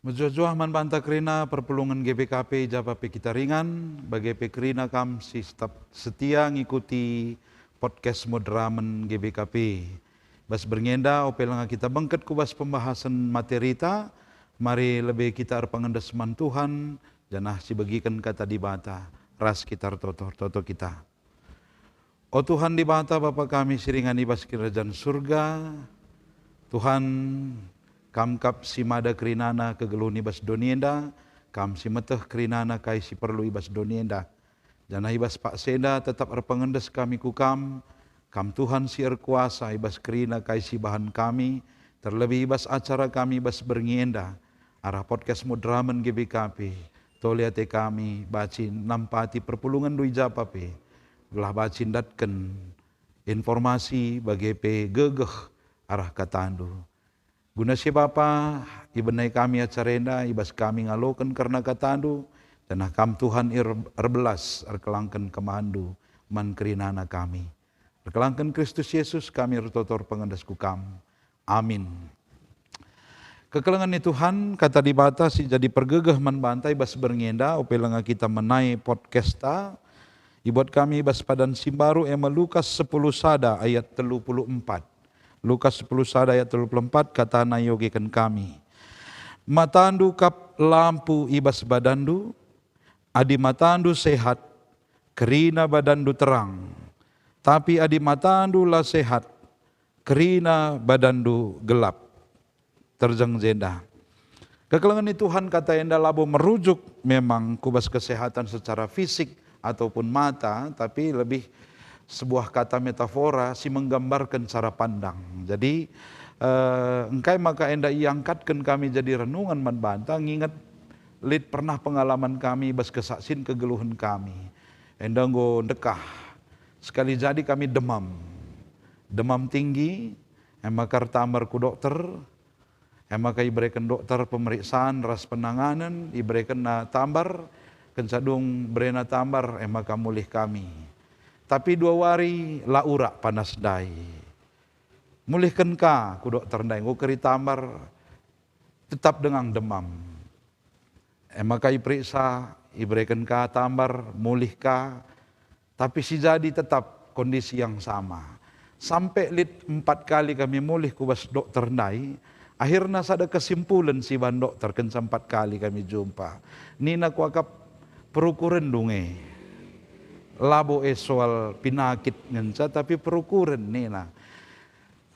Menjuah manbanta kerina perpulungan GBKP Japape kita ringan, bagi pekerina kam si setia ngikuti podcast Modramen GBKP. Bas berngenda opelanga kita bangket kubas pembahasan materita, mari lebih kita pengendesman Tuhan, janah si bagikan kata di bata, ras kita toto kita. O Tuhan di bata Bapa kami siringan ibas kerajaan surga, Tuhan kamkap si mada kerinana kegeluni bas donienda, kam si meteh kerinana kai si perlu ibas donienda. Janah ibas pak seda tetap erpengendes kami kam Tuhan si erkuasa ibas kerina kai si bahan kami, terlebih ibas acara kami ibas bernienda, arah podcast Modramen GBKP, toliate kami bacin nampati perpulungan dui Japape, belah bacin datken informasi bagi pe gegeh arah katandu. Guna si Bapa, ibenai kami acarenda, ibas kami ngalokan karena katandu, dan kam Tuhan erbelas, erkelangkan kemandu, man kerinana kami. Erkelangkan Kristus Yesus, kami ertotor pengendasku kam. Amin. Kekelengan ni Tuhan, kata di bata si jadi pergegeh man bantai, bas berngenda, opelanga kita menai podcasta, ibuat kami bas padan simbaru ema Lukas 10 sada ayat 34. Lukas 10 sada ayat 34 kata na yogikan kami. Matandu kap lampu ibas badandu, adi matandu sehat, kerina badandu terang. Tapi adi matandu lah sehat, kerina badandu gelap. Terjang jenda. Kekelengan itu Tuhan kata enda labo merujuk memang kubas kesehatan secara fisik ataupun mata, tapi lebih sebuah kata metafora si menggambarkan cara pandang. Jadi engkai maka enda iangkatkan kami jadi renungan man banta ngingat lid pernah pengalaman kami bas kesaksin kegeluhan kami. Enda nggo dekah. Sekali jadi kami demam tinggi, emakar tamar ku dokter, emaka iberikan dokter pemeriksaan ras penanganan, iberikan na tambar, kensadung berena tambar emaka mulih kami. Tapi 2 hari laura panas dai. Mulihkan ka ku dokter dai nggo keri tambar tetap dengan demam. Emaka iperiksa iberikan ka tambar mulih ka, tapi si jadi tetap kondisi yang sama. Sampai 4 kali kami mulih ku bas dokter dai, akhirnya sada kesimpulan si ban dokter ken 4 kali kami jumpa. Nina ku akap perukuran dunge. Labo soal pinakit ngenca tapi perukuran nina.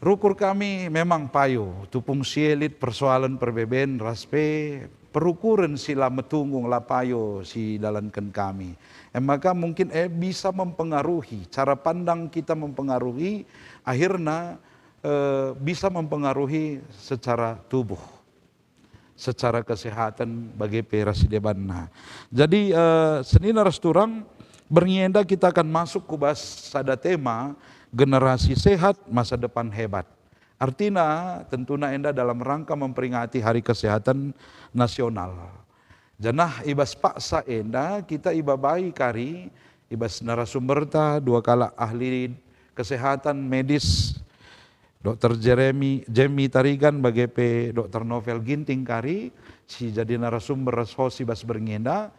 Rukur kami memang payo, tupung sielit persoalan perbeben raspe perukuran sila metunggung la payo si dalankan kami. Maka mungkin bisa mempengaruhi cara pandang kita, mempengaruhi akhirnya bisa mempengaruhi secara tubuh, secara kesehatan bagi perasidebanna. Jadi senina resturang bernienda kita akan masuk kubas sada tema generasi sehat masa depan hebat. Artinya tentunya enda dalam rangka memperingati Hari Kesehatan Nasional. Janah ibas paksa enda kita ibabai kari ibas narasumberta 2 kala ahli kesehatan medis Dr. Jemmy Tarigan bagi Dr. Novel Ginting kari si jadi narasumber host ibas bernienda.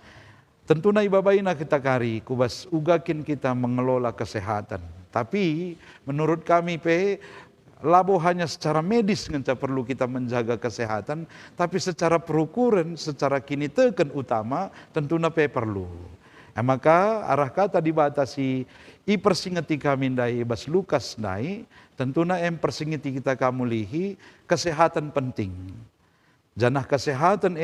Tentunya ibabaina kita kari, kubas ugakin kita mengelola kesehatan. Tapi menurut kami labo hanya secara medis ngenca perlu kita menjaga kesehatan, tapi secara perukuran, secara kini teken utama tentunya perlu. Maka arah kata dibatasi persingeti kami dai bas Lukas dai, tentunya persingeti kita kamu lihi kesehatan penting. Janah kesehatan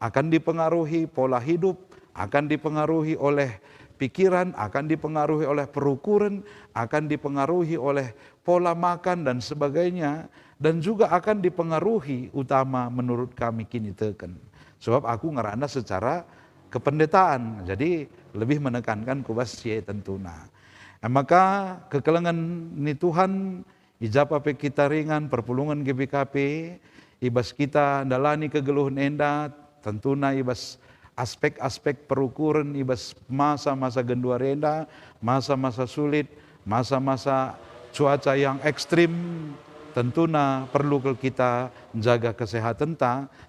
akan dipengaruhi pola hidup, akan dipengaruhi oleh pikiran, akan dipengaruhi oleh perukuran, akan dipengaruhi oleh pola makan dan sebagainya, dan juga akan dipengaruhi utama menurut kami kini teken. Sebab aku ngerana secara kependetaan, jadi lebih menekankan kubas sie tentuna. Maka kekelengan ni Tuhan, Japape kita ringan, perpulungan GBKP, ibas kita dalani kegeluhan enda, tentuna ibas aspek-aspek perukuran ibas masa-masa gendua renda, masa-masa sulit, masa-masa cuaca yang ekstrim, Tentunya perlu kita jaga kesehatan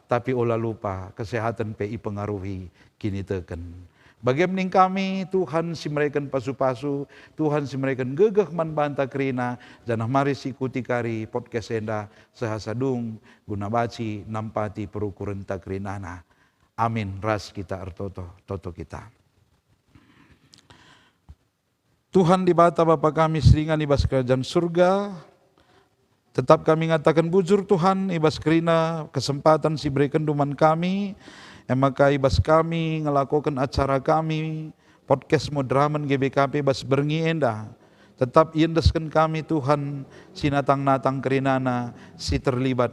tapi olah lupa kesehatan PI pengaruhi kini teken. Bagaimana kami Tuhan si mereka pasu-pasu, Tuhan si mereka gegah man banta kerina, janah mari si ikuti kari podcast enda sehasadung guna baci nampati perukuran takrinana. Amin. Ras kita toto kita. Tuhan di bata Bapa kami seringan ibas kerajaan surga, tetap kami ngatakan bujur Tuhan ibas kerina kesempatan si berikan duman kami, maka ibas kami ngelakukan acara kami podcast Modraman GBKP bas berngi endah. Tetap indeskan kami Tuhan si natang-natang kerinana si terlibat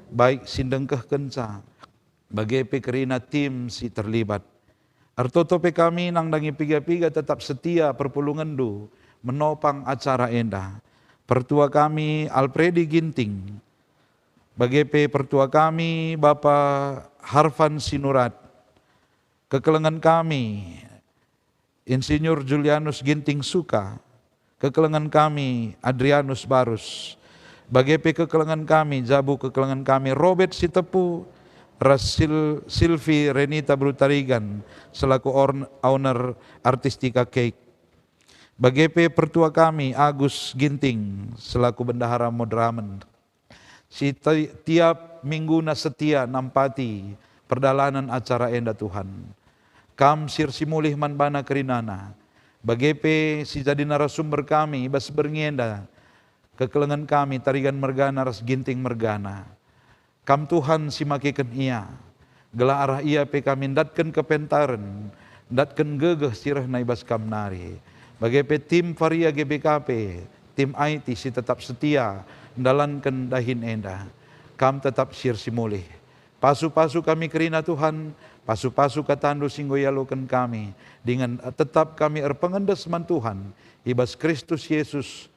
baik si dengkeh kenca bagai pekerina tim si terlibat. Artotope kami nang dangi piga-piga tetap setia perpulungan du menopang acara endah. Pertua kami Alfredi Ginting, bagai pertua kami Bapak Harfan Sinurat, kekelengan kami Insinyur Julianus Ginting Suka, kekelengan kami Adrianus Barus, bagai kekelengan kami Jabu kekelengan kami Robert Sitepu, Rasil Silvi Renita Brutarigan selaku owner Artistika Cake. Bagai pertua kami Agus Ginting selaku bendahara Modramen. Si tiap minggu setia nampati perdalanan acara enda Tuhan. Kam sirsi mulih man bana kerinana. Bagai si jadi narasumber kami bas berngenda. Kekelengan kami tarigan mergana ras ginting mergana. Kam Tuhan si makikan ia. Gela arah ia kami datkan kepentaran. Datkan gegeh sirah naibas kam nari. Bagai tim Varia GBKP. Tim IT si tetap setia. Dalankan dahin enda. Kam tetap sirsi mulih. Pasu-pasu kami kerina Tuhan. Pasu-pasu katandu singgoyalukan kami. Dengan tetap kami erpengendes man Tuhan. Ibas Kristus Yesus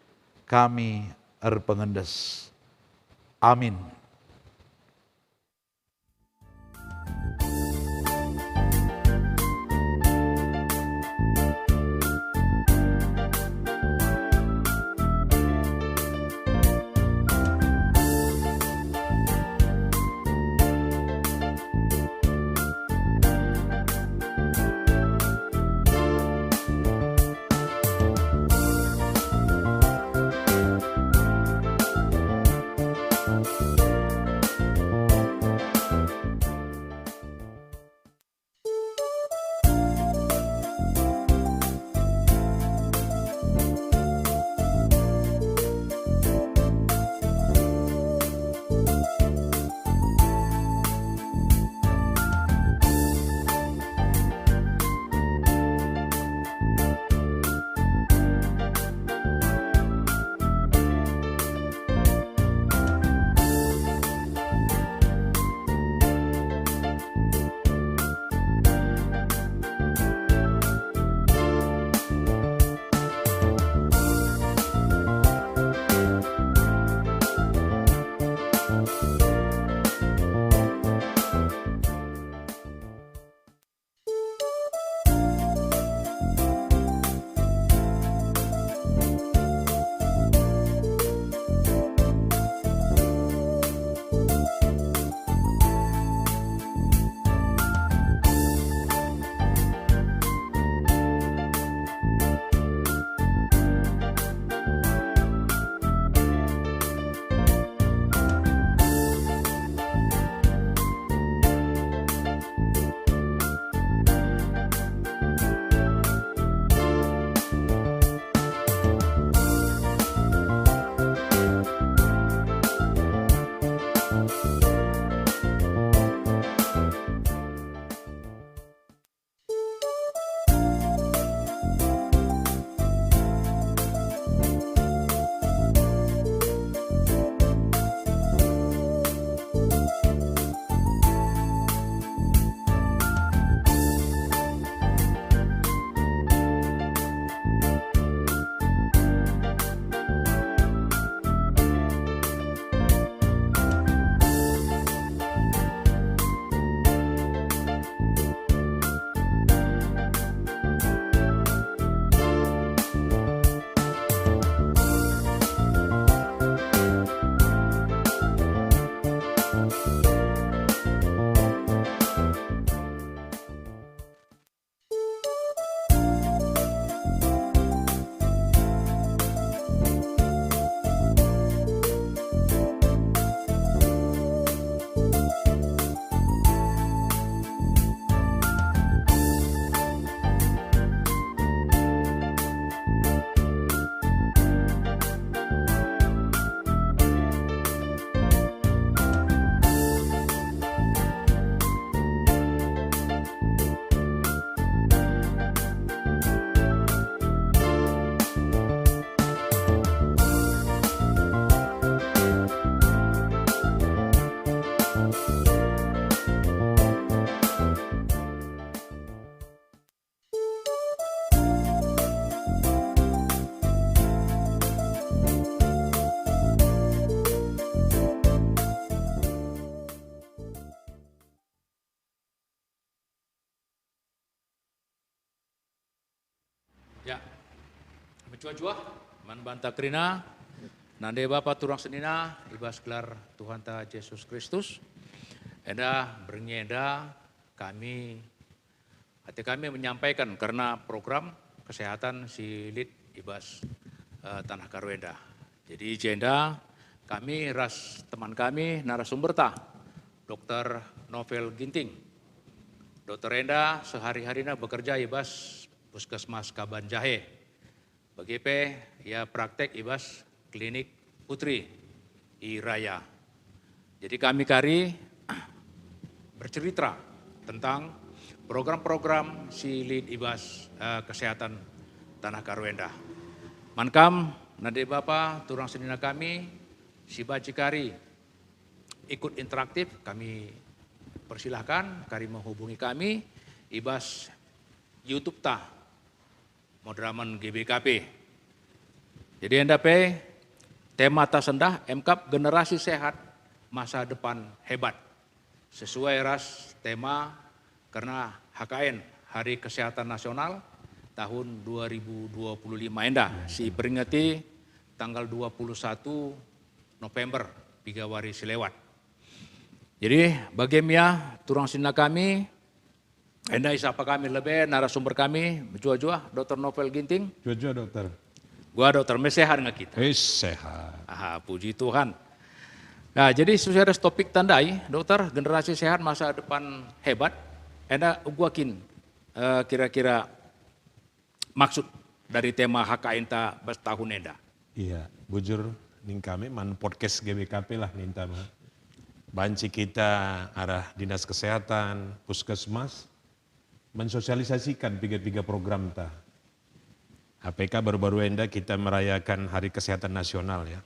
kami erpengendes. Amin. Ya, mencuah-cuah, man banta krina, nande bapa turang senina, ibas gelar Tuhan ta Yesus Kristus. Enda bernyenda hati kami menyampaikan karena program kesehatan si Lid Ibas Tanah Karwenda. Jadi jenda kami teman kami narasumber ta, Dr. Novel Ginting. Dr. Enda sehari-harinya bekerja ibas Puskesmas Kaban Jahe. Begitu ya praktek ibas klinik Putri I Raya. Jadi kami bercerita tentang program-program si Lid Ibas Kesehatan Tanah Karwenda. Mankam nade bapa turang senina kami si bacikari ikut interaktif, kami persilahkan kari menghubungi kami ibas YouTube ta Modraman GBKP. Jadi anda tema tasendah MKAP generasi sehat masa depan hebat. Sesuai tema karena HKN Hari Kesehatan Nasional tahun 2025 enda si peringati tanggal 21 November 3 hari silewat. Jadi bagaimana turang sina kami enda isapa kami lebih narasumber kami jua-jua Dr. Novel Ginting. Jua-jua dokter. Gua dokter sehat nggak kita? Sehat. Puji Tuhan. Nah jadi sesuai topik tandai dokter generasi sehat masa depan hebat. Enda guakin kira-kira maksud dari tema HKN ta tahun enda. Iya, bujur ning kami man podcast GBKP lah ninta mah. Banci kita arah Dinas Kesehatan, Puskesmas mensosialisasikan tiga program ta. HPK baru-baru enda kita merayakan Hari Kesehatan Nasional ya.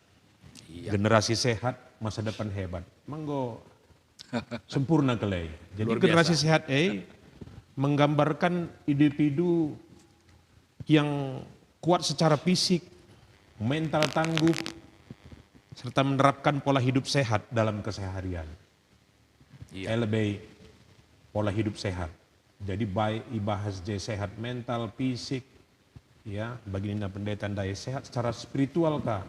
Iya. Generasi sehat, masa depan hebat. Manggo sempurna kelai. Jadi generasi sehat menggambarkan individu yang kuat secara fisik, mental tangguh, serta menerapkan pola hidup sehat dalam keseharian. Iya. Lebih pola hidup sehat. Jadi baik ibahas sehat mental, fisik, ya baginda pendeta daya sehat secara spiritual kah.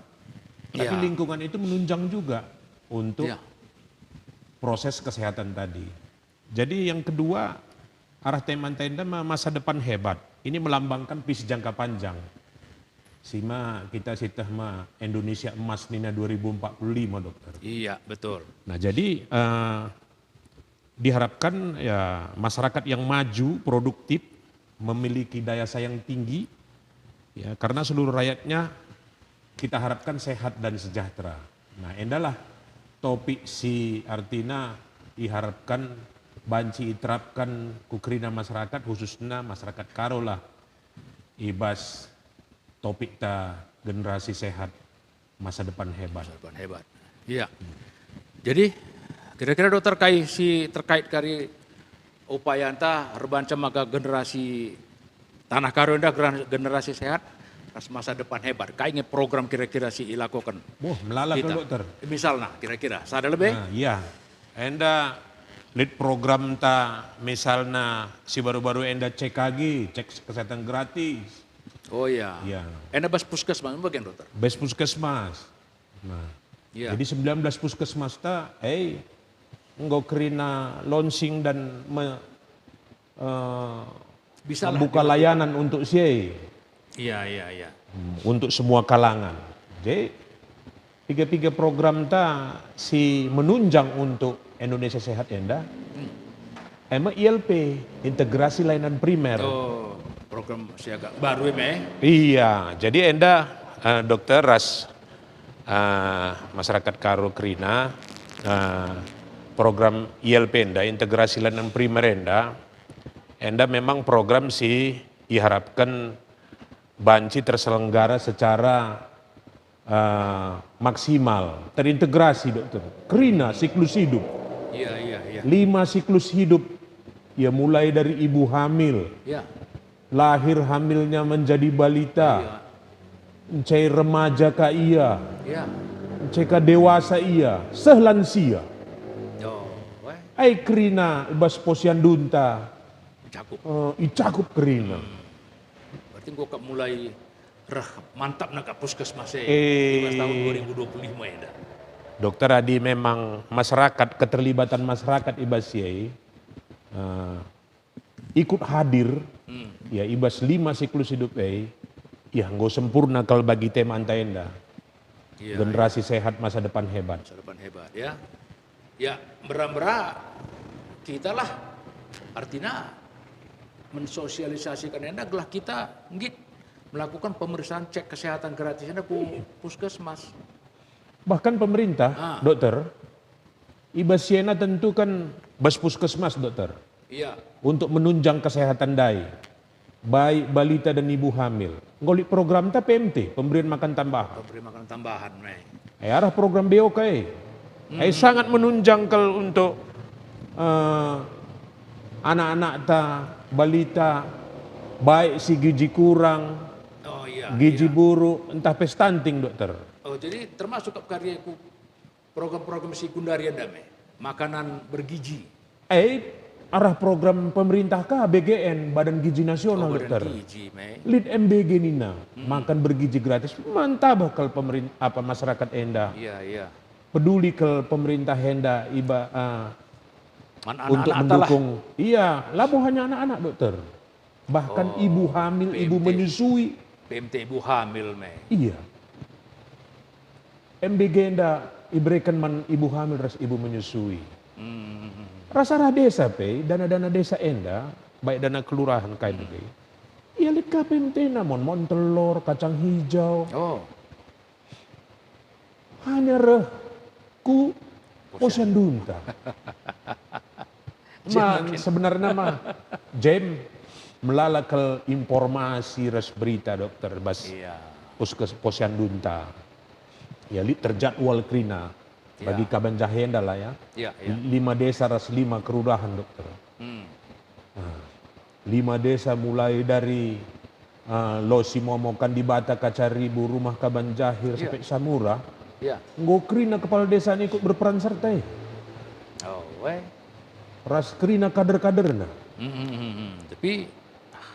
Tapi lingkungan itu menunjang juga untuk proses kesehatan tadi. Jadi yang kedua arah tema tenda masa depan hebat. Ini melambangkan visi jangka panjang. Sima kita sitah Indonesia emas nina 2045 dokter. Iya betul. Nah jadi diharapkan ya masyarakat yang maju, produktif, memiliki daya saing tinggi, ya karena seluruh rakyatnya kita harapkan sehat dan sejahtera. Nah endalah topik si artina diharapkan banci diterapkan kukrina masyarakat khususnya masyarakat Karolah ibas topik ta generasi sehat masa depan hebat. Masa depan hebat. Iya. Jadi kira-kira dokter terkait kari upaya anta rebanca maka generasi Tanah Karwenda generasi sehat masa depan hebat. Kayaknya program kira-kira si ilakukan. Melalak dokter. Misalnya kira-kira, sada lebih? Nah, iya. Enda lead program ta misalnya si baru-baru enda CKG, cek kesehatan gratis. Oh iya. Iya. Enda bas puskesmas bagian dokter? Bas puskesmas. Nah, jadi 19 puskesmas ta, nggak kerina launching dan bisa membuka layanan untuk si. Iya. Untuk semua kalangan. Jadi tiga program ta si menunjang untuk Indonesia Sehat enda. Emang ILP, integrasi layanan primer. Oh, program siaga baru Iya, jadi enda dokter masyarakat Karo Krina program ILP enda, integrasi layanan primer enda memang program si diharapkan banci terselenggara secara maksimal, terintegrasi dokter. Krina siklus hidup. Iya. 5 siklus hidup, ya mulai dari ibu hamil, lahir hamilnya menjadi balita, cai remaja ka iya, cai ka dewasa iya, sehlansia. Ai krina bas posian dunta, icakup krina. Berarti gua kak mulai mantap nak puskesmas Eh. tahun 2025 ya. Dokter Adi memang masyarakat, keterlibatan masyarakat Ibas Yai ikut hadir, ya Ibas 5 siklus hidup ya nggak sempurna kalau bagi tema Antaenda. Iya, Generasi sehat, masa depan hebat. masa depan hebat ya. Ya beram-beram kita lah artinya mensosialisasikan enda adalah kita ngit melakukan pemeriksaan cek kesehatan gratis enda ku puskesmas. Bahkan pemerintah, dokter, Ibas Siena tentukan bas puskesmas, dokter, Iya. untuk menunjang kesehatan dai, baik balita dan ibu hamil. Ngolik program ta PMT, pemberian makan tambahan. Memberi makan tambahan, Arah program BOK, sangat menunjang kalau untuk anak-anak ta, balita, baik si gizi kurang, Oh iya. gizi buruk, entah stunting, dokter. Oh jadi termasuk ke karyaku program-program sekundarian dame, makanan bergizi. Arah program pemerintah kah BGN, Badan Gizi Nasional, dokter. Gizi, Lead MBG Nina, makan bergizi gratis. Mantap bakal pemerintah masyarakat enda. Iya. Peduli ke pemerintah enda Anak-anak untuk mendukung. Iya, labo hanya anak-anak, dokter. Bahkan ibu hamil, ibu PMT. menyusui. PMT ibu hamil, Iya. MBG enda iberikan ibu hamil ras ibu menyusui. Rasa desa dana-dana desa enda, baik dana kelurahan kain iya lihat KPMT namun telur, kacang hijau. Oh, Hanya ku posyandu. Sebenarnya mah Jem melalakal informasi ras berita, dokter bas iya. posyandu. Ya li terjadwal krina bagi Kaban Jahenda lah ya. Iya. 5 desa ras 5 kelurahan, dokter. 5 desa mulai dari Losi Momokan di Bata Kacaribu, Rumah Kaban Jahir sampai Samura. Iya. Ngokrina kepala desa ini ikut berperan serta. Oh, Ras krina kader-kaderna. Tapi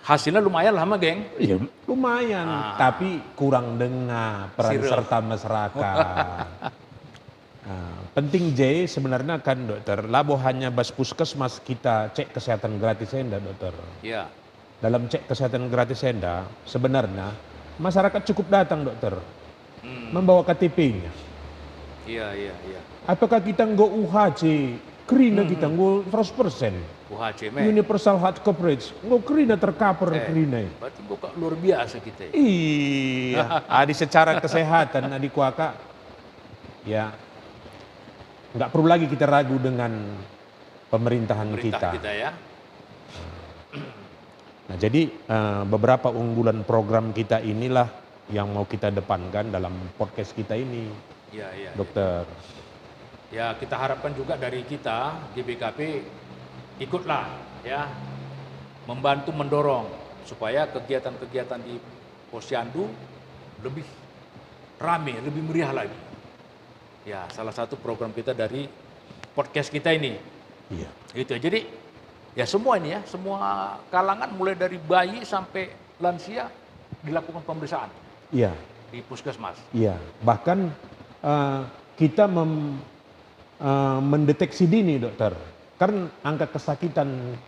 hasilnya lumayan lah mah, geng. Iya, lumayan, tapi kurang dengar peran serta masyarakat. Penting sebenarnya kan, dokter, labo hanya bas puskesmas kita cek kesehatan gratis enda, dokter. Iya. Dalam cek kesehatan gratis enda, sebenarnya masyarakat cukup datang, dokter, membawa KTP-nya. Iya. Apakah kita nggak UHC, krina kita nggak 100%. UHC, Universal Health Coverage, nggak krina tercover krina. Berarti kok luar biasa kita. Iya, secara kesehatan adik kuaka, ya nggak perlu lagi kita ragu dengan pemerintahan Pemerintah kita. ya. Nah jadi beberapa unggulan program kita inilah yang mau kita depankan dalam podcast kita ini, Iya. dokter. Ya kita harapkan juga dari kita GBKP ikutlah ya membantu mendorong supaya kegiatan-kegiatan di Posyandu lebih rame, lebih meriah lagi. Ya salah satu program kita dari podcast kita ini. Iya. Gitu. Jadi ya semua ini ya, semua kalangan mulai dari bayi sampai lansia dilakukan pemeriksaan Iya. di puskesmas. Iya. Bahkan kita mendeteksi dini, dokter. Kan angka kesakitan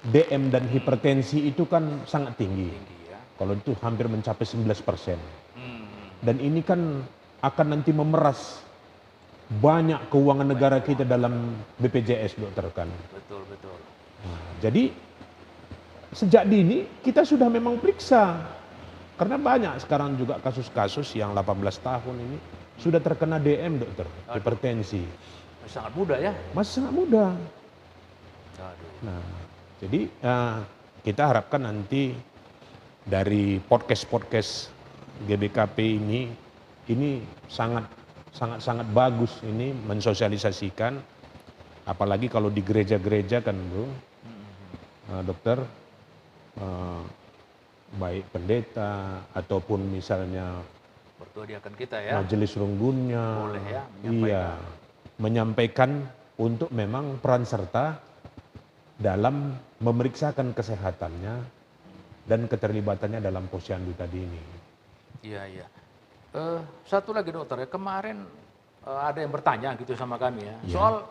DM dan hipertensi itu kan sangat tinggi. Ya. Kalau itu hampir mencapai 19%. Dan ini kan akan nanti memeras banyak keuangan negara kita dalam BPJS, dokter kan. Betul. Nah, jadi sejak dini kita sudah memang periksa. Karena banyak sekarang juga kasus-kasus yang 18 tahun ini sudah terkena DM, dokter, hipertensi. Sangat muda ya. Masih sangat muda. Aduh. Nah, jadi kita harapkan nanti dari podcast GBKP ini sangat bagus ini mensosialisasikan, apalagi kalau di gereja-gereja kan, bro, dokter, baik pendeta ataupun misalnya Bertua diakan kita ya. majelis runggunnya, Boleh ya, menyampaikan untuk memang peran serta dalam memeriksakan kesehatannya dan keterlibatannya dalam posyandu tadi ini. Iya, iya. Satu lagi dokter ya, kemarin ada yang bertanya gitu sama kami ya, soal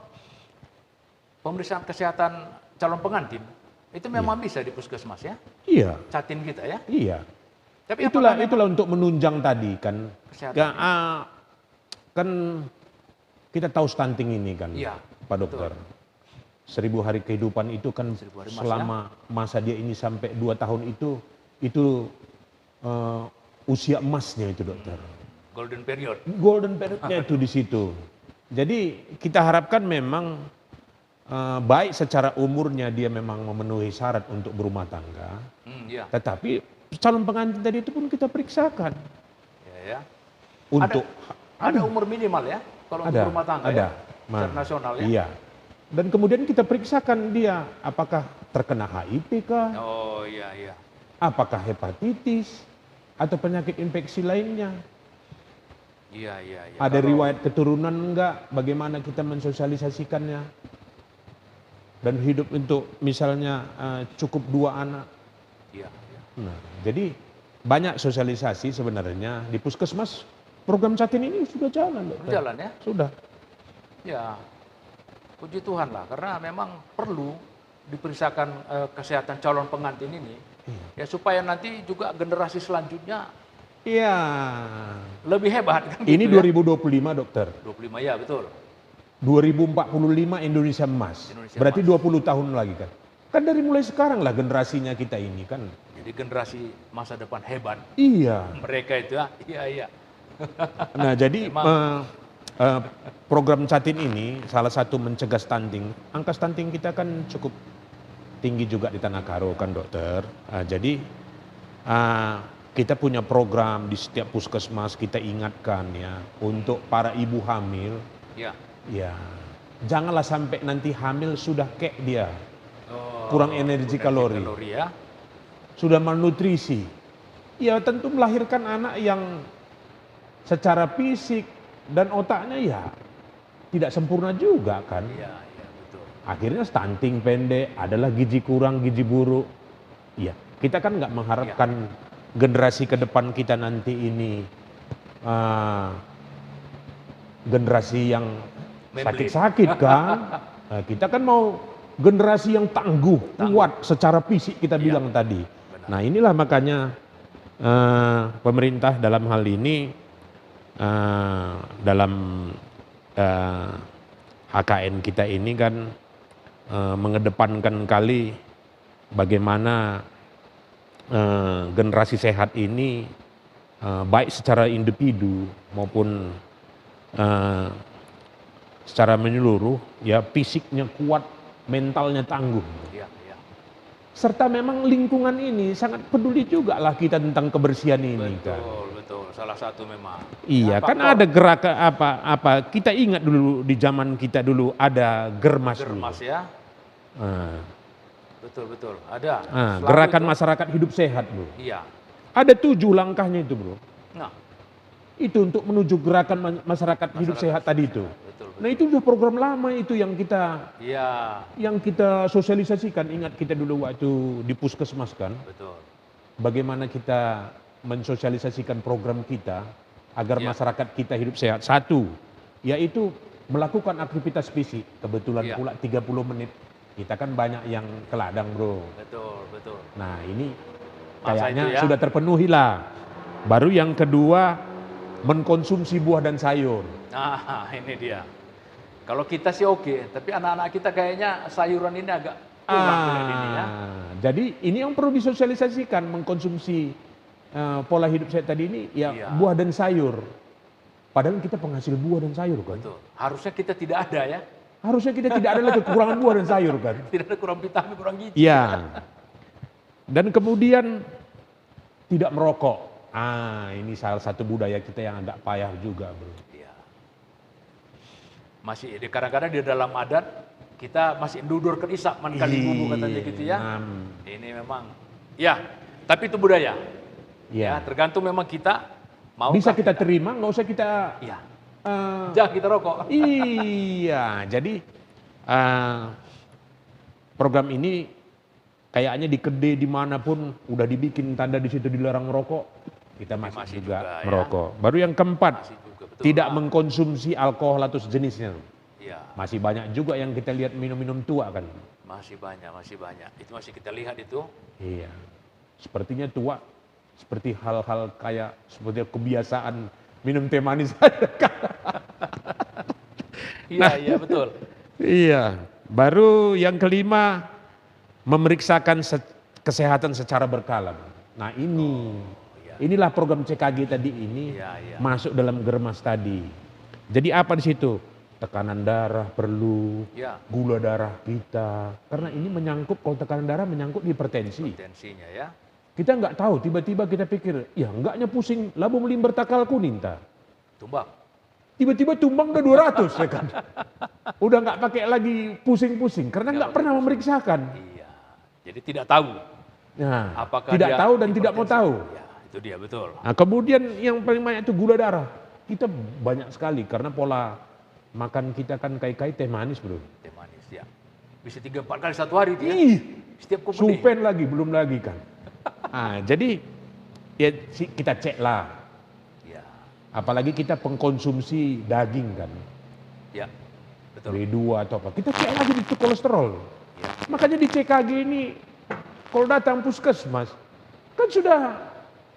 pemeriksaan kesehatan calon pengantin, itu memang bisa di puskesmas ya? Iya. Catin kita ya? Iya. Tapi Itulah untuk menunjang tadi kan. Kesehatan. Kan kita tahu stunting ini kan, Iya, Pak Dokter. 1000 hari kehidupan itu kan 1000 hari masa. selama masa dia ini sampai 2 tahun itu usia emasnya itu dokter. Golden period. Golden periodnya itu di situ. Jadi kita harapkan memang baik secara umurnya dia memang memenuhi syarat untuk berumah tangga, Iya. tetapi calon pengantin tadi itu pun kita periksakan Ya. untuk Ada umur minimal ya kalau untuk rumah tangga ada, ya? Secara nasional ya? Iya. Dan kemudian kita periksakan dia apakah terkena HIV kah, Oh iya, iya. apakah hepatitis atau penyakit infeksi lainnya. Iya, iya, iya. Ada riwayat keturunan enggak, bagaimana kita mensosialisasikannya. Dan hidup untuk misalnya cukup 2 anak. Iya, iya. Nah, jadi banyak sosialisasi sebenarnya di puskesmas. Program Catin ini sudah jalan, dokter. Jalan ya? Sudah. Ya, puji Tuhan lah, karena memang perlu diperiksakan kesehatan calon pengantin ini, ya supaya nanti juga generasi selanjutnya Iya. lebih hebat kan. Ini gitu ya? 2025, dokter. 25 ya betul. 2045 Indonesia emas. Indonesia Berarti emas. 20 tahun lagi kan. Kan dari mulai sekarang lah generasinya kita ini kan. Jadi generasi masa depan hebat Iya. mereka itu ya. Iya, iya. Nah, jadi Memang. program Catin ini salah satu mencegah stunting. Angka stunting kita kan cukup tinggi juga di Tanah Karo kan, dokter. Jadi kita punya program di setiap puskesmas, kita ingatkan ya untuk para ibu hamil. Ya. Ya, janganlah sampai nanti hamil sudah kek dia, Oh, kurang energi kalori, ya. sudah malnutrisi. Ya tentu melahirkan anak yang secara fisik dan otaknya ya tidak sempurna juga kan. Iya, iya betul. Akhirnya stunting pendek, adalah gizi kurang, gizi buruk. Iya, kita kan nggak mengharapkan generasi ke depan kita nanti ini generasi yang sakit-sakit kan. Nah, kita kan mau generasi yang tangguh, kuat secara fisik kita bilang tadi. Nah inilah makanya pemerintah dalam hal ini dalam HKN kita ini kan mengedepankan kali bagaimana generasi sehat ini baik secara individu maupun secara menyeluruh ya fisiknya kuat, mentalnya tangguh. Iya, iya. Serta memang lingkungan ini sangat peduli juga lah kita tentang kebersihan ini kan. Betul, betul. Salah satu memang. Iya, kan ada gerakan apa kita ingat dulu di zaman kita dulu ada germas. Germas ya. Betul, betul. Ada. Gerakan masyarakat hidup sehat, Bro. Iya. Ada 7 langkahnya itu, Bro. Nah, Itu untuk menuju gerakan masyarakat hidup sehat tadi itu. betul, betul. Nah, itu sudah program lama itu yang kita Iya, sosialisasikan. Ingat kita dulu waktu di puskesmas kan, betul. bagaimana kita mensosialisasikan program kita agar Iya. masyarakat kita hidup sehat. Satu, yaitu melakukan aktivitas fisik. Kebetulan Iya. pula 30 menit. Kita kan banyak yang ke ladang, Bro. Betul, betul. Nah, ini Masa kayaknya itu ya? sudah terpenuhi lah. Baru yang kedua, mengkonsumsi buah dan sayur. Nah, ini dia. Kalau kita sih oke, tapi anak-anak kita kayaknya sayuran ini agak kurang ini ya. Jadi ini yang perlu disosialisasikan, mengkonsumsi pola hidup sehat tadi ini ya Iya. buah dan sayur. Padahal kita penghasil buah dan sayur kan. Betul. Harusnya kita tidak ada ya. Harusnya kita tidak ada lagi kekurangan buah dan sayur kan. Tidak ada kurang vitamin, kurang gizi. Iya. Dan kemudian tidak merokok. Ini salah satu budaya kita yang agak payah juga, Bro. Iya. Masih kadang-kadang di dalam adat kita masih ndudurkan isap man kali bubu katanya gitu ya. Ini memang ya, tapi itu budaya. Ya, Iya. tergantung memang kita mau Bisa kita terima, nggak usah kita. Iya. Jangan kita rokok. Iya, jadi program ini kayaknya di kedai dimanapun udah dibikin tanda di situ dilarang merokok, kita masih juga ya. merokok. Baru yang keempat, Masih juga, betul. tidak mengkonsumsi alkohol atau sejenisnya. Iya, Masih banyak juga yang kita lihat minum-minum tua kan. masih banyak. Itu masih kita lihat itu. Iya, sepertinya tua, seperti hal-hal kayak seperti kebiasaan minum teh manis. Iya, betul. Iya, baru yang kelima, memeriksakan kesehatan secara berkala. Nah inilah program CKG tadi ini Iya. masuk dalam germas tadi. Jadi apa di situ? Tekanan darah perlu, Ya, gula darah kita. Karena ini menyangkut, kalau tekanan darah menyangkut hipertensi. tensinya ya. Kita nggak tahu, tiba-tiba kita pikir, ya enggaknya pusing, labu melimber takal kuning ta. Tumbang. Tiba-tiba tumbang udah 200 ya kan. Udah nggak pakai lagi pusing-pusing, karena nggak pernah memeriksakan. Iya. Jadi tidak tahu Nah, apakah tidak dia tahu dan tidak mau hipertensi. tahu. Ya, itu dia betul. Nah, kemudian yang paling banyak itu gula darah. Kita banyak sekali karena pola makan kita kan kai-kai teh manis bro. Teh manis ya. Bisa 3-4 kali satu hari dia. Ih, Setiap kopi. supen lagi, belum lagi kan. Nah, jadi ya kita cek lah. Ya, Apalagi kita pengkonsumsi daging kan. ya. Betul. B2 atau apa. Kita cek lagi itu kolesterol. Ya. Makanya di CKG ini kalau datang puskesmas kan sudah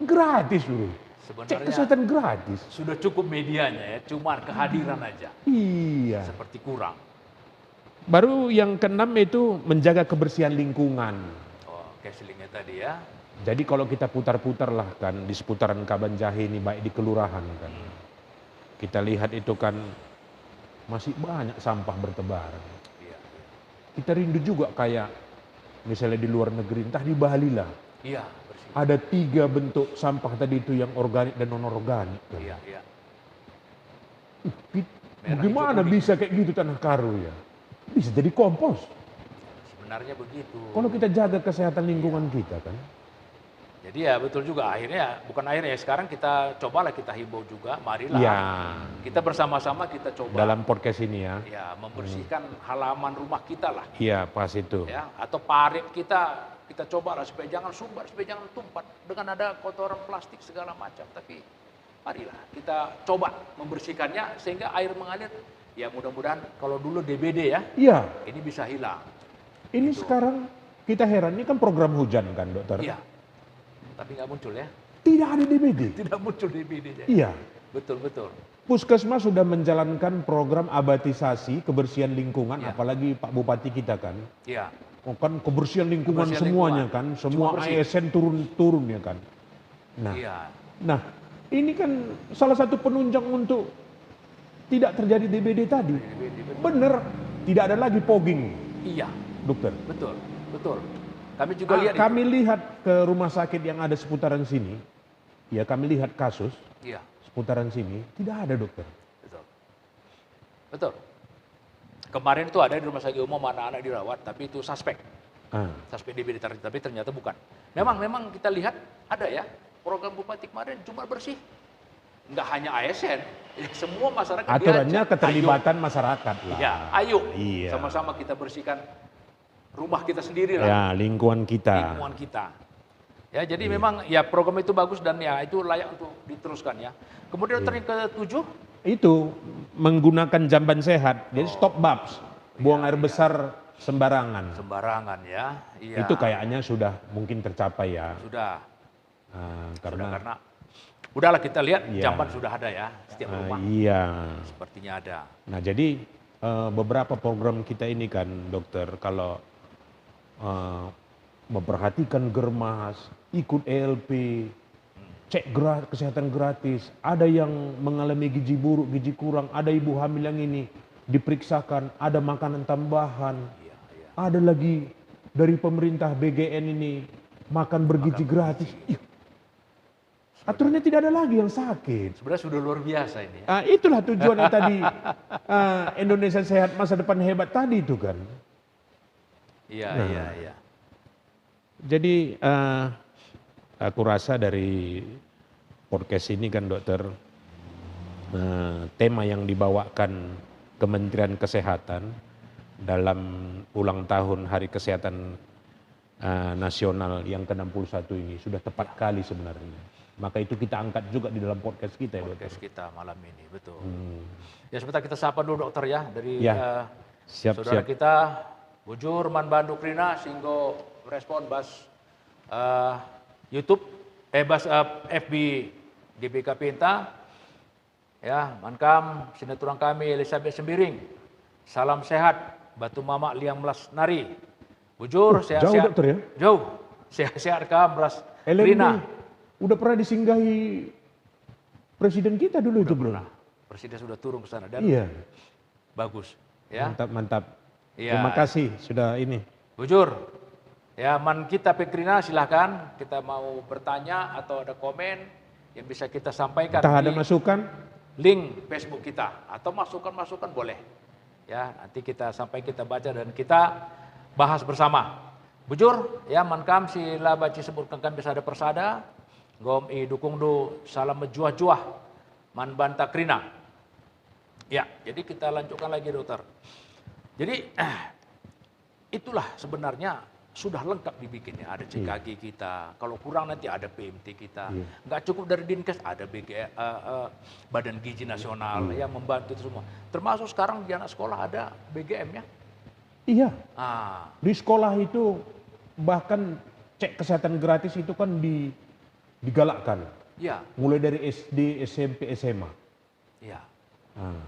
gratis bro. Cek Sebenarnya kesehatan gratis. sudah cukup medianya ya, cuma kehadiran aja. Iya. Seperti kurang. Baru yang keenam itu menjaga kebersihan lingkungan. Oh, caslingnya tadi ya. Jadi kalau kita putar-putar lah kan di seputaran Kabanjahe ini, baik di kelurahan kan. Kita lihat itu kan masih banyak sampah bertebaran. Iya. Kita rindu juga kayak misalnya di luar negeri, entah di Bali lah. Iya, bersih. Ada 3 bentuk sampah tadi itu, yang organik dan non-organik. Kan. Iya. Merah, Gimana hijau, kuning. bisa kayak gitu Tanah Karo ya? Bisa jadi kompos. Sebenarnya begitu. Kalau kita jaga kesehatan lingkungan kita kan. Jadi ya betul juga, akhirnya bukan akhirnya ya, sekarang kita cobalah, kita himbau juga, marilah Ya, kita bersama-sama kita coba dalam podcast ini ya. ya membersihkan halaman rumah kita lah Iya, pas itu. ya, atau parit kita cobalah supaya jangan sumbat, supaya jangan tumpah dengan ada kotoran plastik segala macam. Tapi marilah kita coba membersihkannya sehingga air mengalir. Ya mudah-mudahan kalau dulu DBD ya, Iya, ini bisa hilang. ini sekarang kita heran, ini kan program hujan kan dokter? Iya. Tapi nggak muncul ya, Tidak ada DBD. tidak muncul DBD. Iya, Betul. Puskesmas sudah menjalankan program abatisasi kebersihan lingkungan, Iya. apalagi Pak Bupati kita kan. Iya. Oh kan kebersihan lingkungan Kebersihan semuanya lingkungan. kan, semua Cuma bersih. ASN turun-turun ya kan. Nah, Iya. nah ini kan salah satu penunjang untuk tidak terjadi DBD tadi. Bener, tidak ada lagi fogging, Iya, dokter. betul. Kami juga lihat Kami lihat ke rumah sakit yang ada seputaran sini, ya kami lihat kasus itu. Iya, seputaran sini, tidak ada dokter. betul. Kemarin itu ada di rumah sakit umum anak-anak dirawat, tapi itu suspek DBD, tapi ternyata bukan. Memang kita lihat ada ya program Bupati kemarin cuma bersih. Nggak hanya ASN, ya semua masyarakat Aturannya diajak. keterlibatan masyarakat lah. Iya, ayo Iya. sama-sama kita bersihkan rumah kita sendiri lah. Ya, lingkungan kita. Lingkungan kita. Ya, jadi memang ya program itu bagus dan ya itu layak untuk diteruskan ya. Kemudian yang ke-7, Itu menggunakan jamban sehat, jadi stop babs, buang air besar sembarangan. sembarangan ya. Iya. Itu kayaknya sudah mungkin tercapai ya. sudah Karena udahlah kita lihat Iya. jamban sudah ada ya setiap rumah. iya. Sepertinya ada. Nah jadi beberapa program kita ini kan dokter, kalau memperhatikan germas, ikut ELP, cek kesehatan gratis, ada yang mengalami gizi buruk, gizi kurang, ada ibu hamil yang ini diperiksakan, ada makanan tambahan, ada lagi dari pemerintah BGN ini makan bergizi gratis. Ih, aturannya tidak ada lagi yang sakit. Sebenarnya sudah luar biasa ini ya. Itulah tujuannya tadi Indonesia Sehat Masa Depan Hebat tadi itu kan. Iya. Jadi aku rasa dari podcast ini kan dokter, tema yang dibawakan Kementerian Kesehatan dalam ulang tahun Hari Kesehatan nasional yang ke-61 ini sudah tepat kali sebenarnya. Maka itu kita angkat juga di dalam podcast kita ya, Dokter. Podcast kita malam ini, betul. Ya sebentar kita sapa dulu dokter ya dari Ya. saudara Siap. kita Bujur Man Bandu Krina singgo respon bas YouTube bas FB GBK Pinta ya mankam sineturang kami Elizabeth Sembiring. Salam sehat Batu Mama Liang Melas Nari. Bujur sehat-sehat. Jauh Dokter ya? Jauh. Sehat-sehat kam Melas LMB Krina. udah pernah disinggahi presiden kita dulu itu bro. Presiden sudah turun ke sana dan Iya. bagus ya. Mantap. Iya. Terima kasih sudah ini. Bujur, ya man kita Pekrina silahkan kita mau bertanya atau ada komen yang bisa kita sampaikan Entah ada di masukan? link Facebook kita atau masukan-masukan boleh. Ya nanti kita sampai kita baca dan kita bahas bersama. Bujur, ya mankam sila baci sebutkan kami bisa ada persada. Gom i dukung do salam mejuah-juah man banta krina. Ya, jadi kita lanjutkan lagi dokter. Jadi itulah sebenarnya sudah lengkap dibikinnya. Ada CKG kita, kalau kurang nanti ada PMT kita. Nggak cukup dari Dinkes, ada Badan Gizi Nasional yang membantu itu semua. Termasuk sekarang di anak sekolah ada BGM ya. Iya. Ah, Di sekolah itu bahkan cek kesehatan gratis itu kan digalakkan. ya, Mulai dari SD, SMP, SMA. ya. Nah,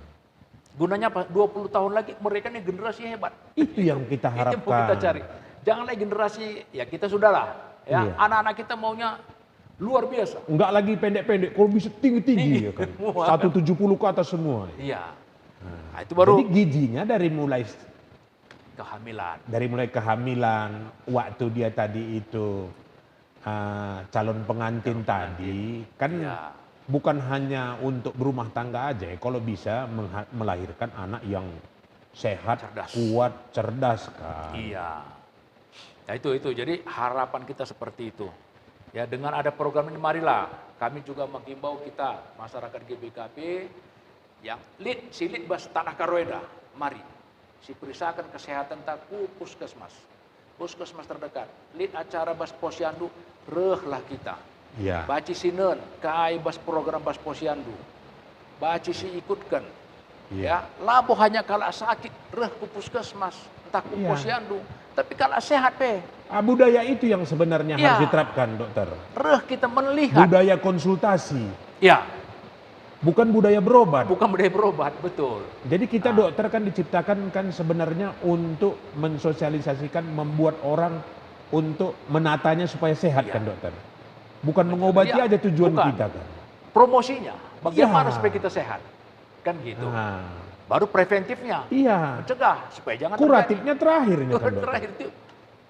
Gunanya apa? 20 tahun lagi mereka nih generasi hebat. itu yang kita Itu yang mau harapkan. kita cari. Jangan lagi generasi, ya kita sudahlah. Ya, Iya. anak-anak kita maunya luar biasa. Enggak lagi pendek-pendek, kalau bisa tinggi-tinggi ya kan. Semua. 170 ke atas semua. Iya. Nah, itu baru Jadi gizinya kehamilan. dari mulai kehamilan, waktu dia tadi itu calon pengantin tadi, kan Iya. bukan hanya untuk berumah tangga aja ya, kalau bisa melahirkan anak yang sehat, Cerdas. kuat, cerdas kan. Iya. Ya itu. Jadi harapan kita seperti itu. Ya dengan ada program ini marilah kami juga menghimbau kita masyarakat GBKP yang si lead bas Tanah Karueda, mari si perisakan kesehatan taku puskesmas terdekat. Lead acara bas posyandu rehlah kita. Iya. Baci sinen kai bas program bas posyandu. Baci si ikutkan. Iya. Ya, labo hanya kalau sakit reh ku puskesmas, entah ku Iya. posyandu. Tapi kalau sehat Budaya itu yang sebenarnya Iya. harus diterapkan, dokter. reh kita melihat. Budaya konsultasi, Ya, bukan budaya berobat. bukan budaya berobat, betul. Jadi kita dokter kan diciptakan kan sebenarnya untuk mensosialisasikan, membuat orang untuk menatanya supaya sehat Iya. kan dokter. Bukan mengobati Iya, aja tujuan bukan. kita kan. Promosinya, bagaimana Iya. supaya kita sehat? Kan gitu. Nah, Baru preventifnya, iya. mencegah supaya jangan Kuratifnya terakhir ini kan terjadi. dokter.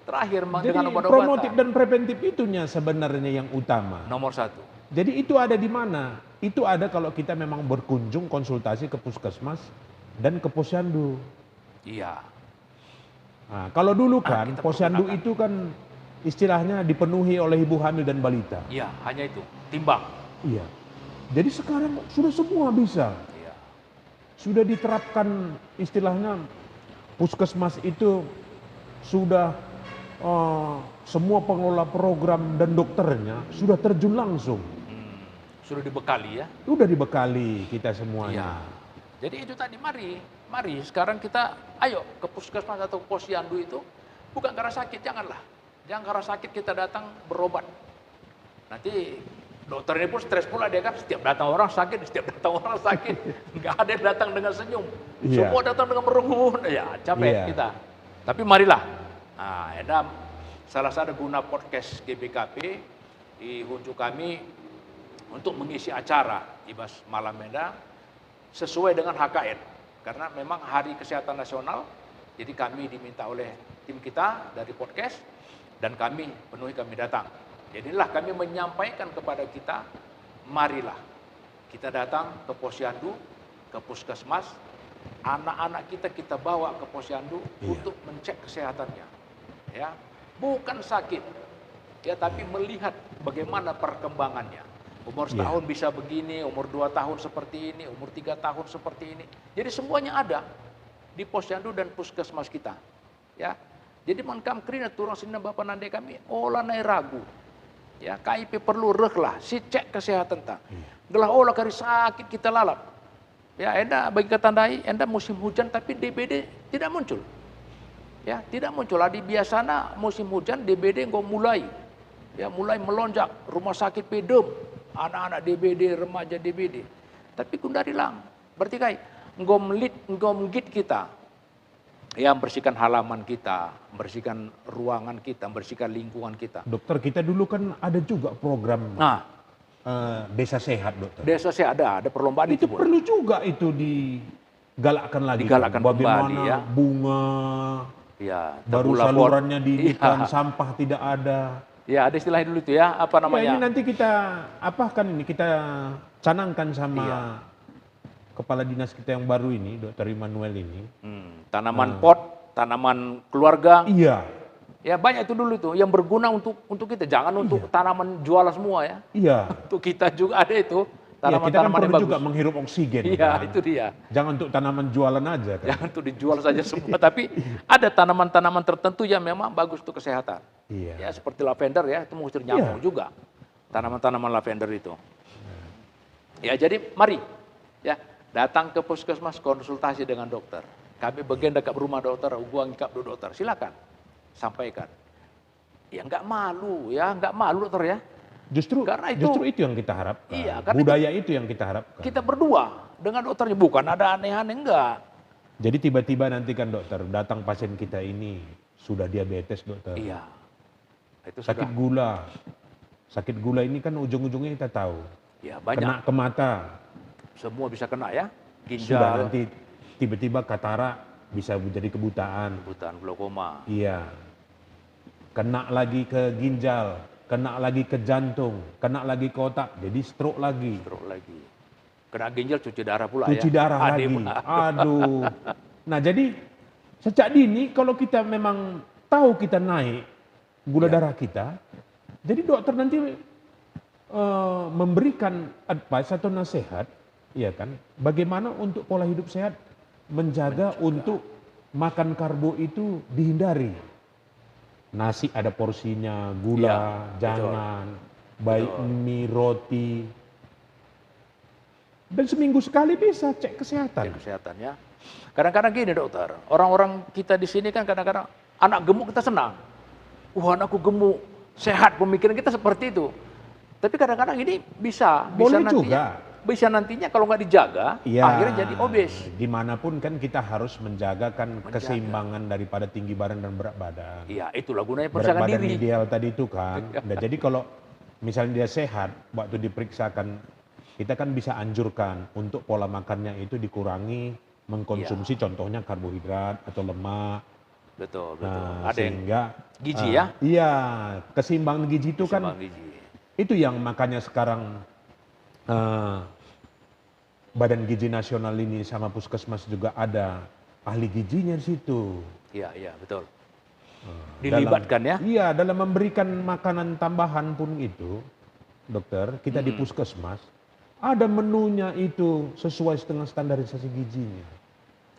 Terakhir Jadi dengan promotif obat-obatan. dan preventif itunya sebenarnya yang utama. Nomor 1. Jadi itu ada di mana? Itu ada kalau kita memang berkunjung konsultasi ke puskesmas dan ke posyandu. Iya. Nah, kalau dulu kan kita posyandu pergunakan. itu kan istilahnya dipenuhi oleh ibu hamil dan balita. Iya, hanya itu. Timbang. Iya. Jadi sekarang sudah semua bisa. Iya. Sudah diterapkan istilahnya puskesmas itu sudah semua pengelola program dan dokternya sudah terjun langsung. Sudah dibekali ya. Sudah dibekali kita Iya. semuanya. Jadi itu tadi mari sekarang kita ayo ke puskesmas atau posyandu itu bukan karena sakit, janganlah. Jangan karena sakit kita datang berobat. Nanti dokternya pun stres pula dia kan setiap datang orang sakit. Nggak ada yang datang dengan senyum. Iya. Semua datang dengan merengut. Ya capek Iya. kita. Tapi marilah. Nah, ada salah satu guna podcast GBKP diunjuk kami untuk mengisi acara Ibas Malam Meda sesuai dengan HKN. Karena memang Hari Kesehatan Nasional, jadi kami diminta oleh tim kita dari podcast dan kami datang. Jadilah kami menyampaikan kepada kita, marilah kita datang ke posyandu, ke puskesmas, anak-anak kita bawa ke posyandu untuk mencek kesehatannya. Ya, bukan sakit, ya tapi melihat bagaimana perkembangannya. Umur setahun bisa begini, umur 2 tahun seperti ini, umur 3 tahun seperti ini. Jadi semuanya ada di posyandu dan puskesmas kita. Ya, Jadi mankam krina turang sini bapak nande kami, olah nai ragu. Ya, KIP perlu reklah, si cek kesehatan ta. Gelah olah kari sakit kita lalap. Ya, enda bagi ketandai, enda musim hujan tapi DBD tidak muncul. Ya, tidak muncul. Adi biasana musim hujan DBD nggak mulai. Ya, mulai melonjak, rumah sakit pedem, anak-anak DBD, remaja DBD. Tapi kundari lang, berarti kai, nggom git kita, yang bersihkan halaman kita, bersihkan ruangan kita, bersihkan lingkungan kita. Dokter, kita dulu kan ada juga program Nah, desa sehat, dokter. desa saya ada perlombaan Itu Bu. perlu juga itu digalakkan lagi. Digalakkan kan? Bagaimana kembali, ya. bunga, Ya, baru tabula salurannya pot. diikan, Iya. sampah tidak ada. Ya, ada istilah dulu itu ya, apa Ya, ini namanya? nanti kita kita canangkan sama Iya. kepala dinas kita yang baru ini, Dokter Immanuel ini. Tanaman pot, tanaman keluarga. Iya, Ya, banyak itu dulu itu yang berguna untuk kita, jangan untuk tanaman jual semua ya. iya. Untuk kita juga ada itu Ya, kita kan tanaman-tanaman perlu yang bagus. juga menghirup oksigen. Iya, kan? itu dia. Jangan untuk tanaman jualan aja kan. Jangan untuk dijual saja semua, tapi ada tanaman-tanaman tertentu yang memang bagus untuk kesehatan. Iya. Ya, seperti lavender ya, itu mengusir nyamuk juga. Tanaman-tanaman lavender itu. Ya, jadi mari ya, datang ke puskesmas konsultasi dengan dokter. Kami bagian dekat rumah dokter, gua ngikap dokter. Silakan sampaikan. Ya nggak malu ya, nggak malu dokter ya. Justru Karena itu- justru itu yang kita harapkan. Iya, karena Budaya itu yang kita harapkan. Kita berdua dengan dokternya, bukan ada aneh-aneh, enggak. Jadi tiba-tiba nanti kan dokter, datang pasien kita ini sudah diabetes, dokter. Iya. Itu Sakit sudah. gula. Sakit gula ini kan ujung-ujungnya kita tahu. Ya, banyak. Kena ke mata. Semua bisa kena ya. Sudah Ginjal, nanti tiba-tiba katarak bisa menjadi kebutaan. butaan, glaukoma. Iya. Kena lagi ke ginjal, kena lagi ke jantung, kena lagi ke otak, jadi stroke lagi. Stroke lagi. Kena ginjal, cuci darah pula Cuci ya. darah lagi. Aduh. Nah, jadi sejak dini kalau kita memang tahu kita naik gula darah kita, jadi dokter nanti memberikan advice atau nasihat, ya kan, bagaimana untuk pola hidup sehat, menjaga untuk makan karbo itu dihindari. Nasi ada porsinya, gula Iya, jangan, baik mie, roti. Dan seminggu sekali bisa cek kesehatan. Cek kesehatan ya. Kadang-kadang gini dokter, orang-orang kita di sini kan kadang-kadang anak gemuk kita senang. Anakku gemuk, sehat, pemikiran kita seperti itu. Tapi kadang-kadang ini bisa Boleh nantinya, juga. bisa nantinya kalau nggak dijaga, Ya, akhirnya jadi obes. Dimanapun kan kita harus menjagakan keseimbangan daripada tinggi badan dan berat badan. Iya, itulah gunanya Berat persiapan badan diri. ideal tadi itu kan. Nah, jadi kalau misalnya dia sehat, waktu diperiksakan, kita kan bisa anjurkan untuk pola makannya itu dikurangi, mengkonsumsi contohnya karbohidrat atau lemak. Betul, betul. Nah, Ada yang sehingga gizi ya? Iya, keseimbangan gizi itu kan seimbang gizi. itu yang makanya sekarang Badan Gizi Nasional ini sama Puskesmas juga ada ahli gizinya di situ. Iya, iya, betul. Dilibatkan ya? Iya, dalam memberikan makanan tambahan pun itu, dokter, kita di Puskesmas, ada menunya itu sesuai dengan standarisasi gizinya.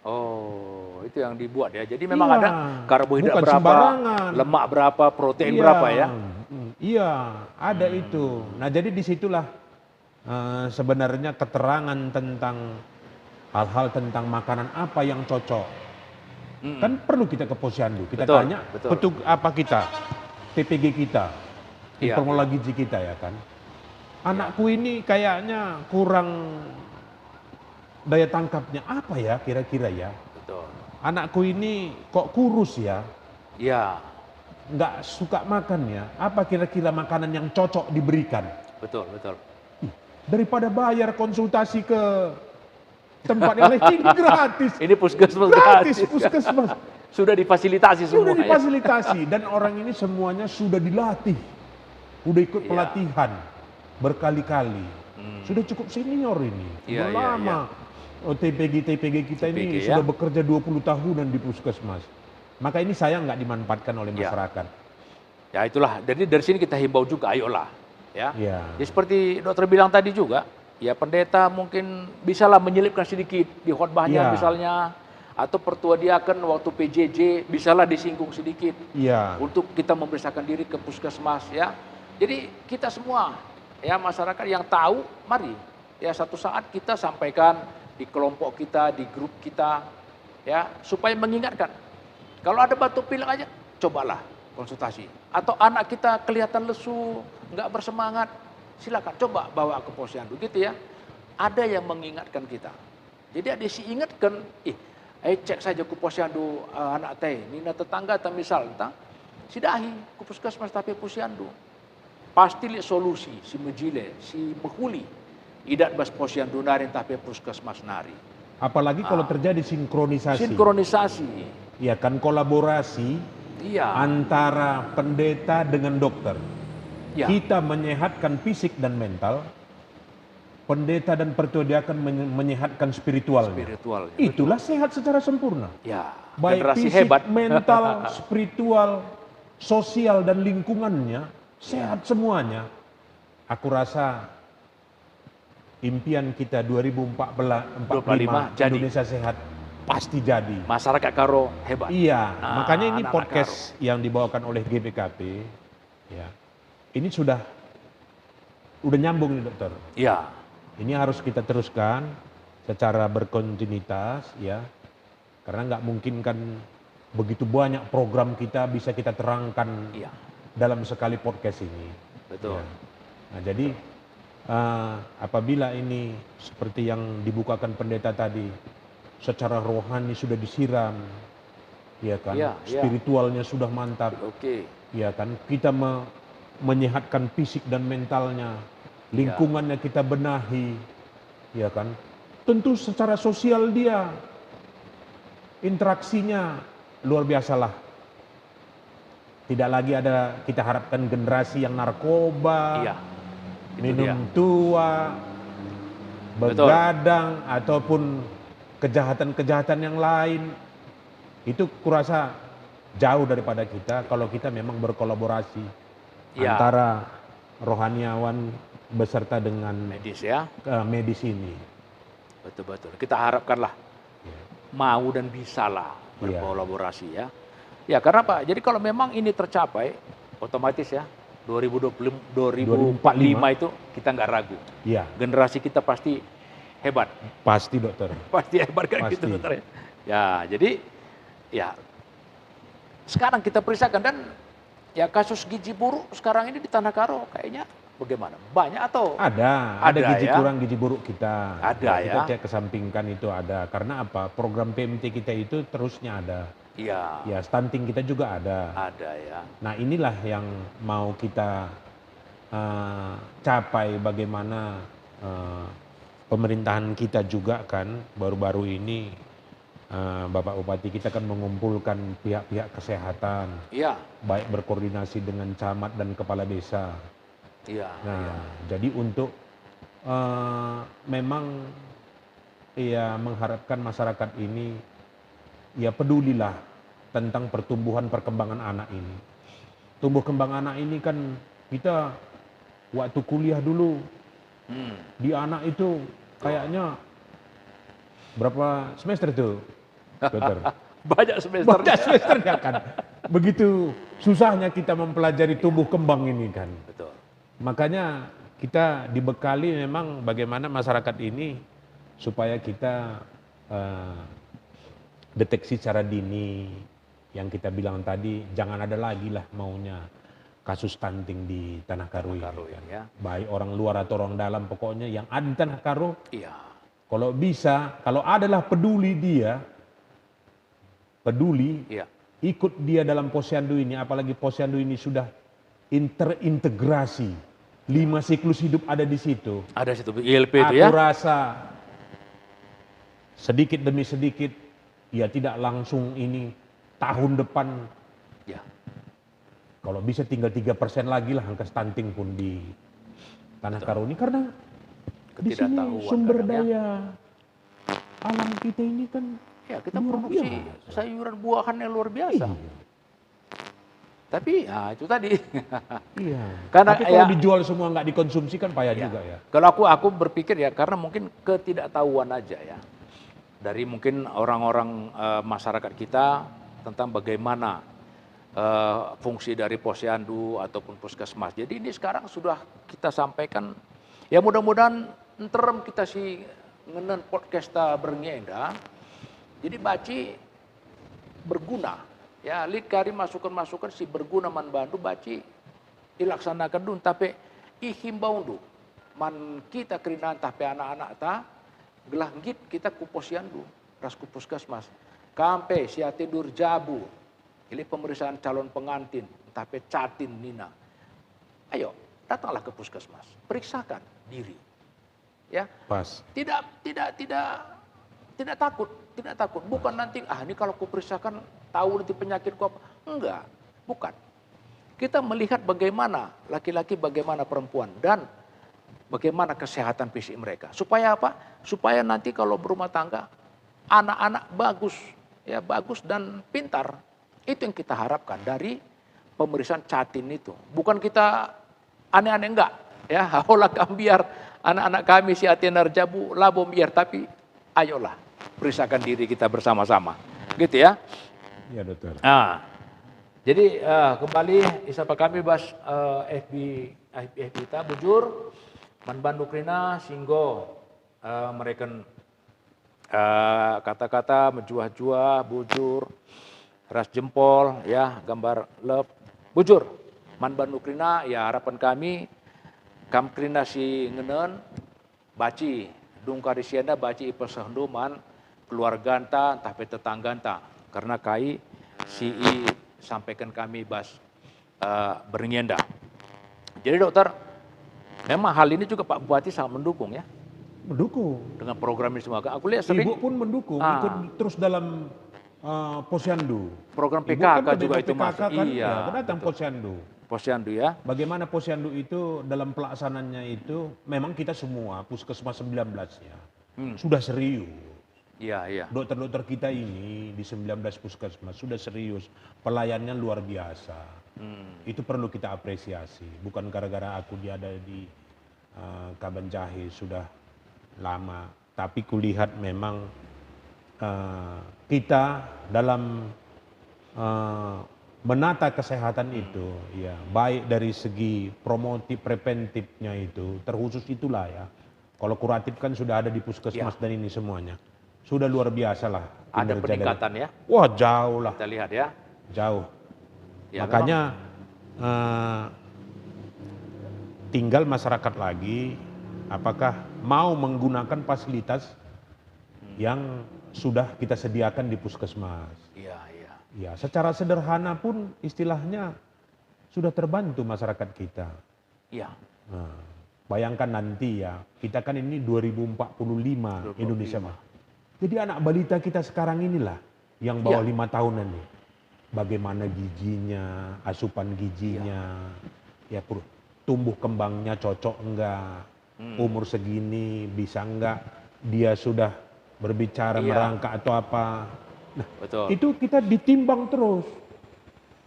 Oh, itu yang dibuat ya. Jadi memang Iya, ada karbohidrat bukan berapa, sembarangan. lemak berapa, protein berapa ya? Iya, ada itu. Nah, jadi disitulah sebenarnya keterangan tentang hal-hal tentang makanan apa yang cocok. Kan perlu kita ke posyandu, kita Betul, tanya betul. apa kita, TPG kita, Iya. informola gizi kita ya kan. Anakku ini kayaknya kurang daya tangkapnya, apa ya kira-kira ya. Betul. Anakku ini kok kurus ya, Iya, nggak suka makan ya, apa kira-kira makanan yang cocok diberikan. betul, betul. Daripada bayar konsultasi ke tempat yang lain, ini gratis. Ini puskesmas Gratis, gratis. puskesmas. Sudah difasilitasi semua. Sudah ya. difasilitasi dan orang ini semuanya sudah dilatih. Udah ikut Iya. pelatihan berkali-kali. Sudah cukup senior ini. Iya, Sudah iya, lama. TPG kita ini TPG, sudah ya. bekerja 20 tahunan di puskesmas. Maka ini sayang nggak dimanfaatkan oleh Iya. masyarakat. Ya itulah. Jadi dari sini kita himbau juga, ayolah. Ya. Iya. Ya seperti dokter bilang tadi juga, ya pendeta mungkin bisalah menyelipkan sedikit di khotbahnya Iya. misalnya, atau pertua diaken waktu PJJ bisalah disinggung sedikit Iya. untuk kita memeriksakan diri ke puskesmas ya. Jadi kita semua ya masyarakat yang tahu, mari ya satu saat kita sampaikan di kelompok kita, di grup kita ya supaya mengingatkan. Kalau ada batuk pilek aja, cobalah konsultasi. Atau anak kita kelihatan lesu, nggak bersemangat, silakan coba bawa ke posyandu gitu ya. Ada yang mengingatkan kita. Jadi ada si ingatkan, cek saja ke posyandu anak teh, nina tetangga atau misal, sidahi ke puskesmas tapi posyandu. Pasti lihat solusi, si mejile, si mehuli, idat bas posyandu nari tapi puskesmas nari. Apalagi kalau terjadi sinkronisasi. Sinkronisasi. Ya kan, kolaborasi Iya. antara pendeta dengan dokter. Ya. Kita menyehatkan fisik dan mental, pendeta dan pertua dia akan menyehatkan spiritualnya. Spiritualnya. Itulah sehat secara sempurna. Ya. Baik Generasi fisik, hebat. mental, spiritual, sosial dan lingkungannya sehat semuanya. Aku rasa impian kita 2045 jadi. Indonesia sehat pasti jadi. Masyarakat Karo hebat. Iya, makanya ini anak-anak podcast yang dibawakan oleh GBKP, ya, ini sudah nyambung nih dokter. Iya. Ini harus kita teruskan secara berkontinuitas, ya, karena nggak mungkin kan begitu banyak program kita bisa kita terangkan Iya. dalam sekali podcast ini. Betul. Ya. Nah jadi apabila ini seperti yang dibukakan pendeta tadi, secara rohani sudah disiram, ya kan, Iya, iya. spiritualnya sudah mantap, Oke. ya kan, kita menyehatkan fisik dan mentalnya, lingkungannya kita benahi, ya kan, tentu secara sosial dia interaksinya luar biasa lah. Tidak lagi ada kita harapkan generasi yang narkoba, Iya. Itu minum dia. tua, Betul. begadang, ataupun kejahatan-kejahatan yang lain. Itu kurasa jauh daripada kita kalau kita memang berkolaborasi Iya. antara rohaniawan beserta dengan Medis ya. medis ini. Betul-betul. Kita harapkanlah mau dan bisalah Iya. berkolaborasi ya. Ya karena apa? Jadi kalau memang ini tercapai, otomatis ya 2045 itu kita nggak ragu. Iya, Generasi kita pasti hebat. pasti dokter. Pasti hebat kan gitu Pasti. dokter ya. Ya jadi ya sekarang kita periksakan dan ya kasus gizi buruk sekarang ini di Tanah Karo kayaknya bagaimana? Banyak atau? Ada Ada gizi ya? kurang, gizi buruk kita. Ada Kita ya? cek kesampingkan itu ada. Karena apa? Program PMT kita itu terusnya ada. Iya. Ya, stunting kita juga ada. Ada ya. Nah, inilah yang mau kita capai, bagaimana pemerintahan kita juga kan baru-baru ini Bapak Bupati kita kan mengumpulkan pihak-pihak kesehatan, Iya. baik berkoordinasi dengan camat dan kepala desa. Iya. Nah, jadi untuk memang ya mengharapkan masyarakat ini ya pedulilah tentang pertumbuhan perkembangan anak ini. Tumbuh kembang anak ini kan kita waktu kuliah dulu di anak itu kayaknya berapa semester itu, dokter? Banyak semester. Banyak semesternya kan. Begitu susahnya kita mempelajari tumbuh kembang ini kan. Betul. Makanya kita dibekali memang bagaimana masyarakat ini supaya kita deteksi secara dini, yang kita bilang tadi jangan ada lagi lah maunya kasus stunting di Tanah Karo ini. ya. Baik orang luar atau orang dalam, pokoknya yang ada di Tanah Karo, Iya. kalau bisa, kalau adalah peduli dia, Iya. ikut dia dalam posyandu ini, apalagi posyandu ini sudah terintegrasi, 5 siklus hidup ada di situ. Ada situ ILP itu Aku ya. rasa sedikit demi sedikit, ya tidak langsung ini tahun depan, Ya. kalau bisa tinggal 3% lagi lah angka stunting pun di Tanah Karo ini, karena di sini Ketidaktahuan sumber kadang ya. daya alam kita ini kan Ya, kita luar produksi biasa. sayuran buahan yang luar biasa. Iya. Tapi ya itu tadi. Iya. Karena Tapi kalau ya- dijual semua nggak dikonsumsi kan payah Ya. juga ya. Kalau aku berpikir ya karena mungkin ketidaktahuan aja ya. dari mungkin orang-orang masyarakat kita tentang bagaimana fungsi dari posyandu ataupun puskesmas. Jadi ini sekarang sudah kita sampaikan, ya mudah-mudahan nterem kita si ngenen podcast berngenda. Jadi baci berguna, ya lid kari masukan-masukan si berguna man bantu baci dilaksanakan dun, tapi ihimbau dun man kita kerinaan tapi anak-anak ta gelah git kita ku posyandu ras ku puskesmas kampe sia tidur jabu ini pemeriksaan calon pengantin tapi catin nina, ayo datanglah ke puskesmas, periksakan diri, ya Pas. tidak takut, bukan nanti ini kalau kuperiksakan tahu nanti penyakitku apa, enggak, bukan. Kita melihat bagaimana laki-laki, bagaimana perempuan, dan bagaimana kesehatan fisik mereka. Supaya apa? Supaya nanti kalau berumah tangga, anak-anak bagus, ya bagus dan pintar. Itu yang kita harapkan dari pemeriksaan catin itu. Bukan kita aneh-aneh, enggak. Ya, olah biar anak-anak kami si Atenar Jabu labo biar, tapi ayolah periksakan diri kita bersama-sama. Gitu ya. Iya dokter. Nah, jadi kembali isapa kami bahas FB kita bujur man Bandung Rina singgo mereka kata-kata menjuah-juah bujur ras jempol ya gambar love bujur man Bandung Rina, ya harapan kami kam krina si ngenen baci dung karisiana baci ipesahdu man keluarga anta entah tetangga anta karena kai si sampaikan kami bas bernyenda. Jadi dokter, memang hal ini juga Pak Bupati sangat mendukung ya. Mendukung. Dengan program ini semua. Aku lihat sering. Ibu pun mendukung, ikut terus dalam posyandu. Program Ibu PKK kan juga itu PKK masuk. kan, Iya. ya, datang posyandu. Posyandu ya. Bagaimana posyandu itu dalam pelaksanaannya itu memang kita semua puskesmas 19-nya sudah serius. Iya, iya. Dokter-dokter kita ini di 19 puskesmas sudah serius, pelayannya luar biasa. Itu perlu kita apresiasi. Bukan gara-gara aku dia ada di Kabanjahe sudah lama, tapi kulihat memang kita dalam menata kesehatan itu, ya baik dari segi promotif preventifnya itu, terkhusus itulah ya. Kalau kuratif kan sudah ada di puskesmas dan ini semuanya. Sudah luar biasa lah. Ada peningkatan ya. Wah jauh lah. Kita lihat ya. Jauh. Ya, makanya tinggal masyarakat lagi apakah mau menggunakan fasilitas yang sudah kita sediakan di puskesmas. Iya, iya. Ya, secara sederhana pun istilahnya sudah terbantu masyarakat kita. Iya. Nah, bayangkan nanti ya, kita kan ini 2045 Indonesia mah. Jadi anak balita kita sekarang inilah yang bawah 5 tahunan nih. Bagaimana gizinya, asupan gizinya, ya tumbuh kembangnya cocok enggak, umur segini bisa enggak, dia sudah berbicara merangkak atau apa. Nah, betul. itu kita ditimbang terus.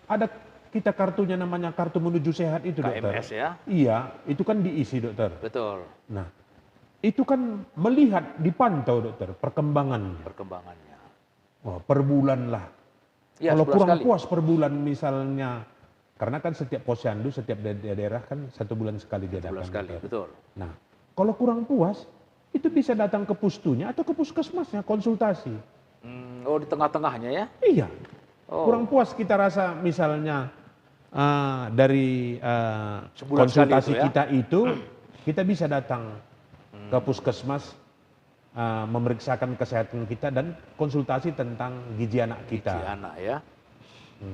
Ada kita kartunya namanya kartu menuju sehat itu dokter. KMS ya. Iya, itu kan diisi dokter. Betul. Nah, itu kan melihat, dipantau dokter, perkembangannya. Perkembangannya. Oh, per bulan lah. Ya, kalau kurang sekali. puas per bulan misalnya, karena kan setiap posyandu, setiap daerah kan 1 bulan sekali dia datang. 1 bulan sekali, dokter. betul. Nah, kalau kurang puas, itu bisa datang ke pustunya atau ke puskesmasnya, konsultasi. Oh, di tengah-tengahnya ya? Iya. Oh. Kurang puas kita rasa misalnya dari Sebulan konsultasi sekali itu ya? kita itu, kita bisa datang ke puskesmas memeriksakan kesehatan kita dan konsultasi tentang gizi anak kita. Gizi anak ya.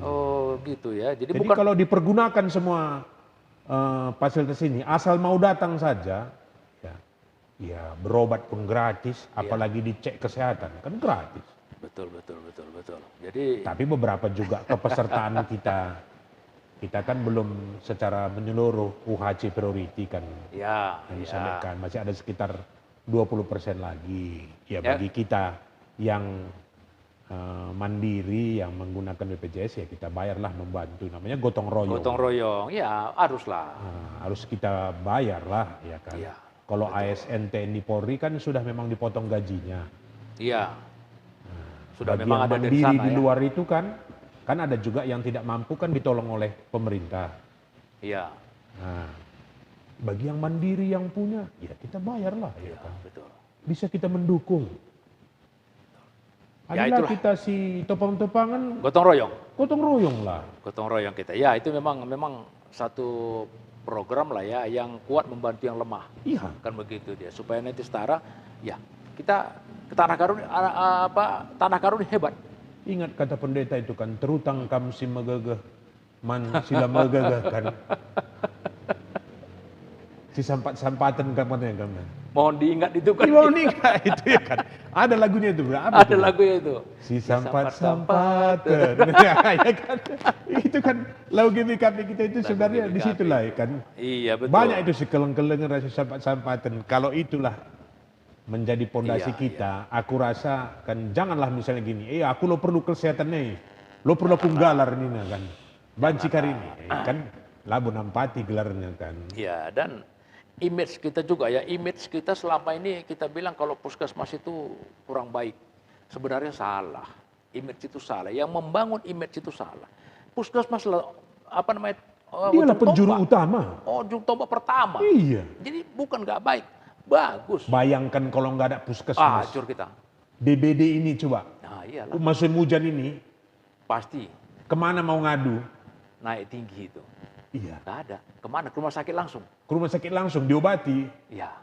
Oh gitu ya. Jadi Jadi bukan kalau dipergunakan semua fasilitas ini, asal mau datang saja, ya berobat pun gratis, apalagi dicek kesehatan kan gratis. betul. Jadi Tapi beberapa juga kepesertaan kita kan belum secara menyeluruh UHC priority kan ya, yang ya. disampaikan, masih ada sekitar 20% lagi ya bagi kita yang mandiri yang menggunakan BPJS ya kita bayarlah membantu, namanya gotong royong. Gotong royong, ya haruslah. Harus kita bayarlah ya kan. Iya, Kalau ASN TNI Polri kan sudah memang dipotong gajinya. Iya. Sudah Bagi memang yang ada dari mandiri sana di ya. luar itu kan ada juga yang tidak mampu kan ditolong oleh pemerintah. Iya. Nah, bagi yang mandiri yang punya, ya kita bayarlah ya Iya, kan. betul. Bisa kita mendukung. Ya, Adalah itulah. kita si topang-topangan, Gotong royong. gotong royong lah. Gotong royong kita. Ya, itu memang satu program lah ya yang kuat membantu yang lemah. Iya. Kan begitu dia. Supaya nanti setara, ya kita ke Tanah Karun Tanah Karun hebat. Ingat kata pendeta itu kan, terutang kam si megegeh, man sila megegeh kan. Si sampat-sampatan katanya kan. Mohon diingat itu kan. Iya nikah itu ya kan. Ada lagunya itu berapa? Ada lagunya itu. Si sampat-sampatan. Ya kan. Itu kan lagu GBKP kita itu Lagu sebenarnya di GBKP. situlah ya kan. Iya, betul. Banyak itu si keleng-kelengan rasa sampat-sampatan. Kalau itulah menjadi pondasi Iya, kita, aku rasa kan janganlah misalnya gini, aku lo perlu kesehatan nih, lo perlu aku galar nih nah, kan, banci kari ini, kan, labu nampati gelarnya kan. Iya, dan image kita juga ya, image kita selama ini kita bilang kalau puskesmas itu kurang baik. Sebenarnya salah. Image itu salah. Yang membangun image itu salah. Puskesmas Dialah penjuru utama. ujung tombak pertama. Iya. Jadi bukan nggak baik, bagus. Bayangkan kalau nggak ada puskesmas, Hancur kita. DBD ini coba, Nah iyalah, musim hujan ini, pasti kemana mau ngadu? naik tinggi itu. Iya. Nggak ada. Kemana? Ke rumah sakit langsung. Ke rumah sakit langsung diobati. Iya.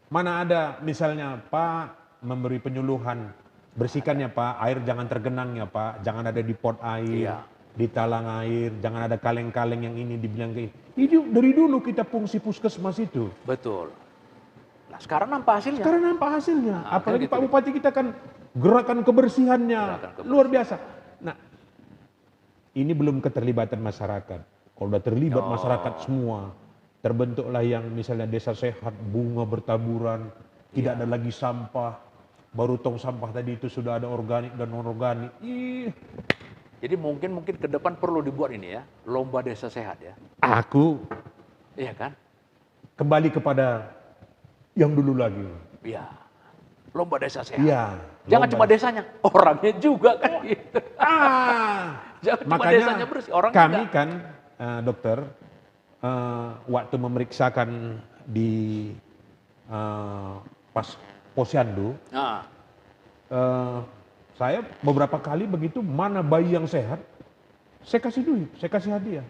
Mana ada misalnya Pak memberi penyuluhan, bersihkannya Pak, air jangan tergenang ya Pak, jangan ada di pot air, Iya. di talang air, jangan ada kaleng-kaleng yang ini dibilang kayak itu dari dulu kita fungsi puskesmas itu. Betul. Nah sekarang nampak hasilnya. Sekarang nampak hasilnya, Nah, apalagi gitu Pak deh. Bupati kita kan gerakan kebersihannya Gerakan kebersihan. luar biasa. Nah, ini belum keterlibatan masyarakat. Kalau udah terlibat Oh. masyarakat semua, terbentuklah yang misalnya desa sehat, bunga bertaburan, tidak ada lagi sampah, baru tong sampah tadi itu sudah ada organik dan non organik. Jadi mungkin ke depan perlu dibuat ini ya, lomba desa sehat ya. Aku Iya kan? kembali kepada yang dulu lagi. Iya. Lomba desa sehat. Iya. Jangan lomba. cuma desanya, orangnya juga kan gitu. Jangan cuma Makanya desanya bersih, orangnya kami enggak. kan dokter waktu memeriksakan di pas posyandu, Nah, saya beberapa kali begitu mana bayi yang sehat, saya kasih duit, saya kasih hadiah.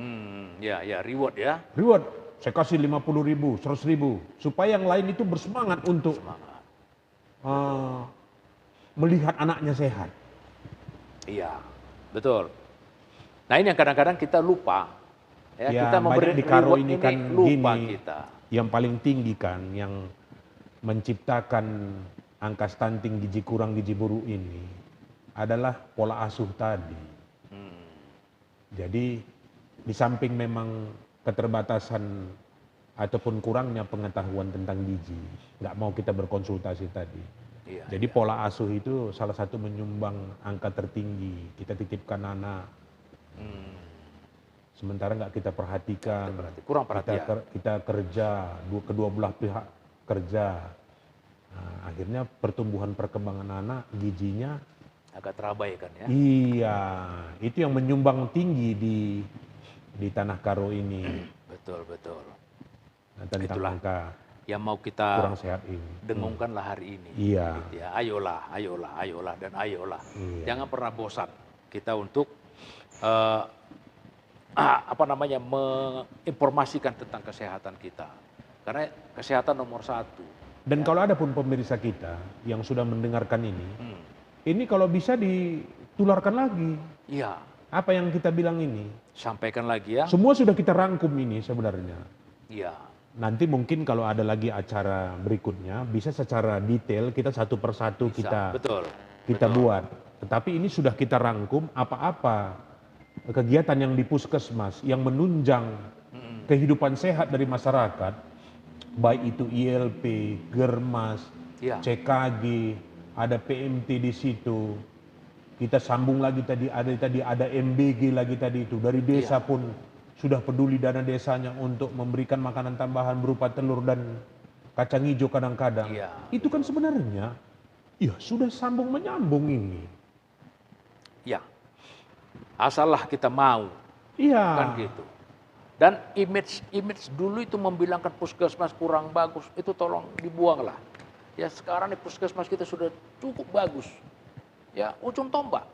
ya reward ya. Reward, saya kasih 50.000, 100.000, supaya yang lain itu bersemangat untuk melihat anaknya sehat. Iya, betul. Nah ini yang kadang-kadang kita lupa. Ya, Ya, kita memberi banyak di Karo reward ini kan lupa gini. kita. Yang paling tinggi kan, yang menciptakan angka stunting gizi kurang gizi buruk ini adalah pola asuh tadi. Jadi di samping memang keterbatasan ataupun kurangnya pengetahuan tentang gizi, nggak mau kita berkonsultasi tadi. Iya, Jadi pola asuh itu salah satu menyumbang angka tertinggi. Kita titipkan anak, sementara nggak kita perhatikan. Kurang perhatian. Kita kerja, kedua belah pihak kerja. Nah, akhirnya pertumbuhan perkembangan anak, gizinya Agak terabaikan ya. iya, itu yang menyumbang tinggi di Tanah Karo ini. Betul, betul. Nah, tentang Itulah angka yang mau kita kurang sehat ini. dengungkanlah hari ini. Iya. Gitu ya. Ayolah, dan ayolah. Iya. Jangan pernah bosan kita untuk menginformasikan tentang kesehatan kita. Karena kesehatan nomor satu. Dan kalau ada pun pemirsa kita yang sudah mendengarkan ini kalau bisa ditularkan lagi. Iya, Apa yang kita bilang ini, sampaikan lagi ya. semua sudah kita rangkum ini sebenarnya. Iya, Nanti mungkin kalau ada lagi acara berikutnya, bisa secara detail kita satu persatu bisa. Betul. kita buat. Tetapi ini sudah kita rangkum apa-apa kegiatan yang di puskesmas yang menunjang kehidupan sehat dari masyarakat, baik itu ILP, Germas, Iya. CKG, ada PMT di situ. Kita sambung lagi tadi ada MBG lagi tadi itu. Dari desa pun sudah peduli dana desanya untuk memberikan makanan tambahan berupa telur dan kacang hijau kadang-kadang. Iya, Itu kan sebenarnya Ya sudah sambung menyambung ini. Ya, asallah kita mau, Iya. kan gitu. Dan image dulu itu membilangkan puskesmas kurang bagus, itu tolong dibuanglah. Ya sekarang nih puskesmas kita sudah cukup bagus. Ya ujung tombak.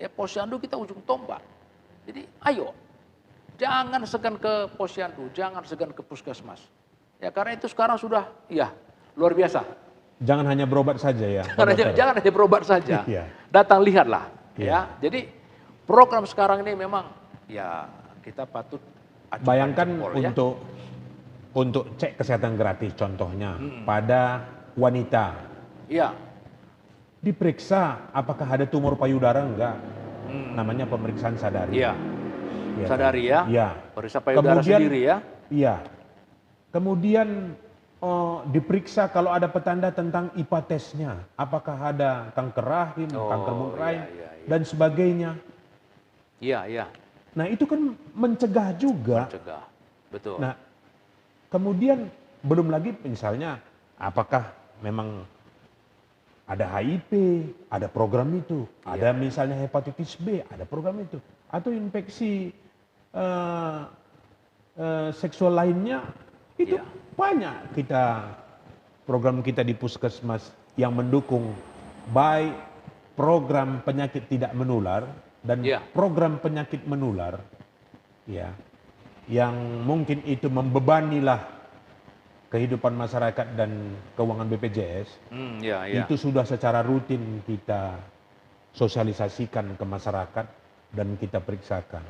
Ya Posyandu kita ujung tombak. Jadi ayo, jangan segan ke Posyandu, jangan segan ke puskesmas. Ya karena itu sekarang sudah, ya luar biasa. Jangan hanya berobat saja ya. Pak Dokter. Jangan hanya berobat saja. Iya. Datang lihatlah. Iya. Ya, jadi program sekarang ini memang ya kita patut acukan Bayangkan jempol, ya. untuk cek kesehatan gratis contohnya pada wanita. Iya. Diperiksa apakah ada tumor payudara enggak. Namanya pemeriksaan sadari. Iya. Iya Sadari kan? ya. Iya. Periksa payudara sendiri ya. Iya. Kemudian diperiksa kalau ada petanda tentang IPA tesnya. Apakah ada kanker rahim, kanker mulut rahim, iya. dan sebagainya. Iya, iya. Nah itu kan mencegah juga. Mencegah. Betul. Nah kemudian belum lagi misalnya apakah memang ada HIV, ada program itu. Ada misalnya hepatitis B, ada program itu. Atau infeksi seksual lainnya, itu Iya. banyak program kita di puskesmas yang mendukung baik program penyakit tidak menular dan Iya. program penyakit menular, ya, yang mungkin itu membebanilah kehidupan masyarakat dan keuangan BPJS. Iya, iya. Itu sudah secara rutin kita sosialisasikan ke masyarakat dan kita periksakan.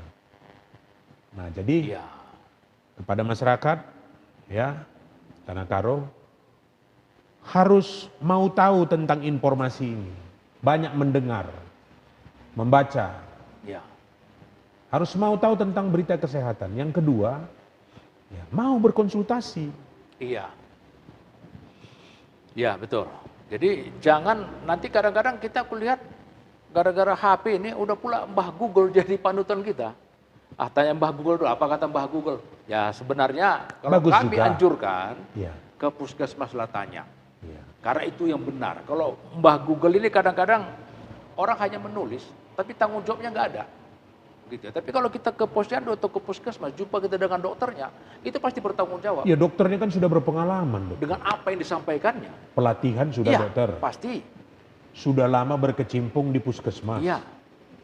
Nah, jadi Iya. kepada masyarakat, ya, Tanah Karo harus mau tahu tentang informasi ini, banyak mendengar, membaca, Iya. harus mau tahu tentang berita kesehatan. Yang kedua, ya, mau berkonsultasi. Iya. Iya, betul. Jadi jangan nanti kadang-kadang kita kulihat gara-gara HP ini udah pula Mbah Google jadi panutan kita. Ah, tanya Mbah Google dulu, apa kata Mbah Google? Ya sebenarnya kalau Bagus kami juga. anjurkan Ya, ke puskesmas lah tanya. ya. Karena itu yang benar. Kalau Mbah Google ini kadang-kadang orang hanya menulis, tapi tanggung jawabnya nggak ada. Gitu ya. Tapi kalau kita ke posyandu atau ke puskesmas, jumpa kita dengan dokternya, itu pasti bertanggung jawab. Ya dokternya kan sudah berpengalaman, Dok. Dengan apa yang disampaikannya. Pelatihan sudah Iya, dokter. pasti. Sudah lama berkecimpung di puskesmas. Iya,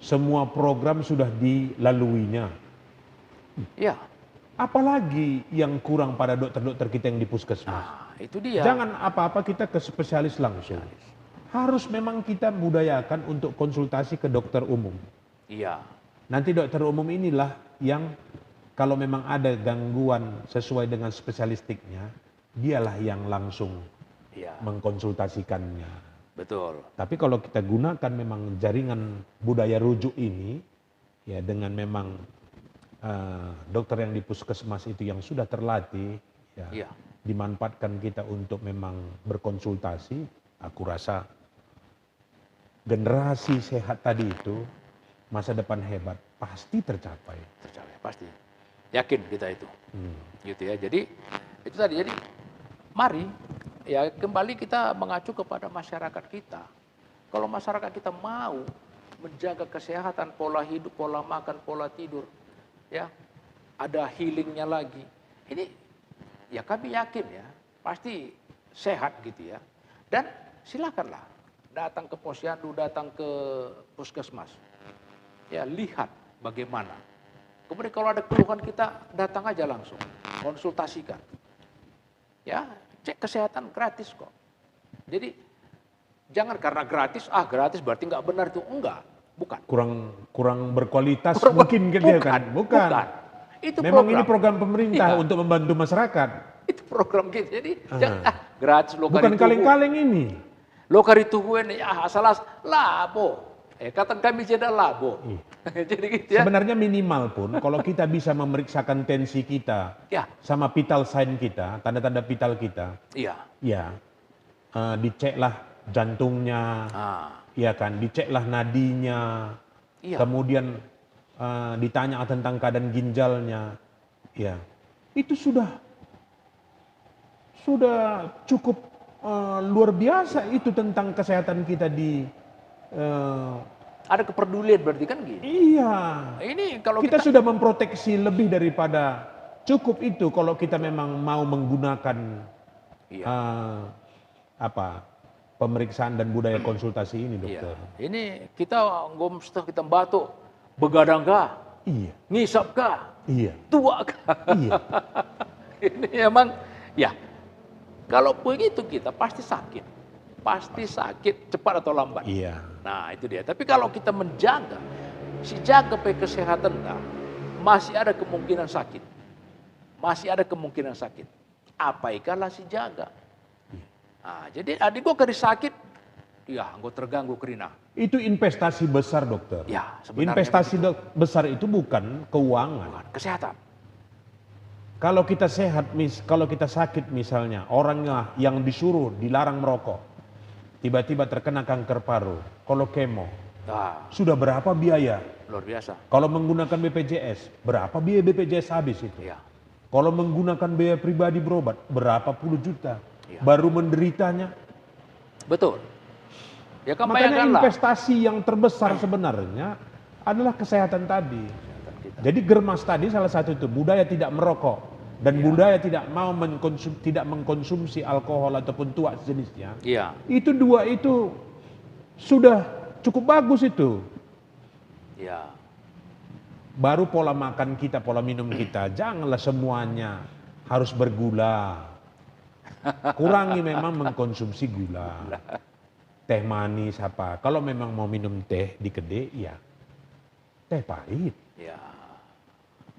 Semua program sudah dilaluinya. iya. Apalagi yang kurang pada dokter-dokter kita yang di puskesmas. Nah, itu dia. Jangan apa-apa kita ke spesialis langsung. Harus memang kita budayakan untuk konsultasi ke dokter umum. Iya, Nanti dokter umum inilah yang kalau memang ada gangguan sesuai dengan spesialistiknya, dialah yang langsung iya. mengkonsultasikannya. Betul. Tapi kalau kita gunakan memang jaringan budaya rujuk ini, ya dengan memang dokter yang di puskesmas itu yang sudah terlatih, ya, Iya. dimanfaatkan kita untuk memang berkonsultasi, aku rasa generasi sehat tadi itu masa depan hebat pasti tercapai. Tercapai, pasti. Yakin kita itu. Gitu ya. Jadi itu tadi. Jadi mari ya kembali kita mengacu kepada masyarakat kita. Kalau masyarakat kita mau menjaga kesehatan, pola hidup, pola makan, pola tidur, ya ada healingnya lagi. Ini ya kami yakin ya pasti sehat gitu ya. Dan silakanlah datang ke posyandu, datang ke puskesmas. Ya lihat bagaimana. Kemudian kalau ada keluhan kita datang aja langsung, konsultasikan. Ya, cek kesehatan gratis kok. Jadi jangan karena gratis, gratis berarti nggak benar itu. Enggak, bukan. Kurang berkualitas mungkin gitu kan? Bukan. Itu memang program. ini program pemerintah Iya. untuk membantu masyarakat. Itu program gitu. Jadi jangan, gratis lo Bukan kaleng-kaleng ini. Lo kari tungguin ya salah labo. Kata kami jadi labo. Jadi gitu ya. Sebenarnya minimal pun kalau kita bisa memeriksakan tensi kita Ya. sama vital sign kita, tanda-tanda vital kita, Iya. ya diceklah jantungnya, ya kan, diceklah nadinya, Iya. kemudian ditanya tentang keadaan ginjalnya, ya itu sudah cukup luar biasa itu tentang kesehatan kita di Ada kepedulian berarti kan gitu. iya. Ini kalau Kita kita sudah memproteksi lebih daripada cukup itu kalau kita memang mau menggunakan Iya. apa pemeriksaan dan budaya konsultasi ini, Iya. dokter. Ini kita ngomong kita batuk, begadang kah? Iya, Ngisap kah? iya, Tua kah? iya. Ini emang ya kalau begitu kita pasti sakit. Pasti sakit cepat atau lambat. Iya. Nah, itu dia. Tapi kalau kita menjaga, si jaga kesehatan dah, masih ada kemungkinan sakit. Masih ada kemungkinan sakit. Apa ikalah si jaga. Nah, jadi adik gua kali sakit, ya gua terganggu kerina. Itu investasi besar, dokter. Ya, sebenarnya Investasi besar itu bukan keuangan. bukan kesehatan. Kalau kita sehat, kalau kita sakit misalnya, orangnya yang disuruh dilarang merokok, tiba-tiba terkena kanker paru, kalau kemo, Nah, sudah berapa biaya? luar biasa. Kalau menggunakan BPJS, berapa biaya BPJS habis itu? Ya, Kalau menggunakan biaya pribadi berobat, berapa puluh juta? Ya. Baru menderitanya. betul. Ya kan Makanya bayangkanlah. investasi yang terbesar sebenarnya adalah kesehatan tadi. Kesehatan kita. Jadi germas tadi salah satu itu, budaya tidak merokok. Dan budaya tidak mau tidak mengkonsumsi alkohol ataupun tuak sejenisnya. Iya, Itu dua itu sudah cukup bagus itu. iya. Baru pola makan kita, pola minum kita. Janganlah semuanya harus bergula. Kurangi memang mengkonsumsi gula. Teh manis apa. Kalau memang mau minum teh di kedai, ya teh pahit. Ya,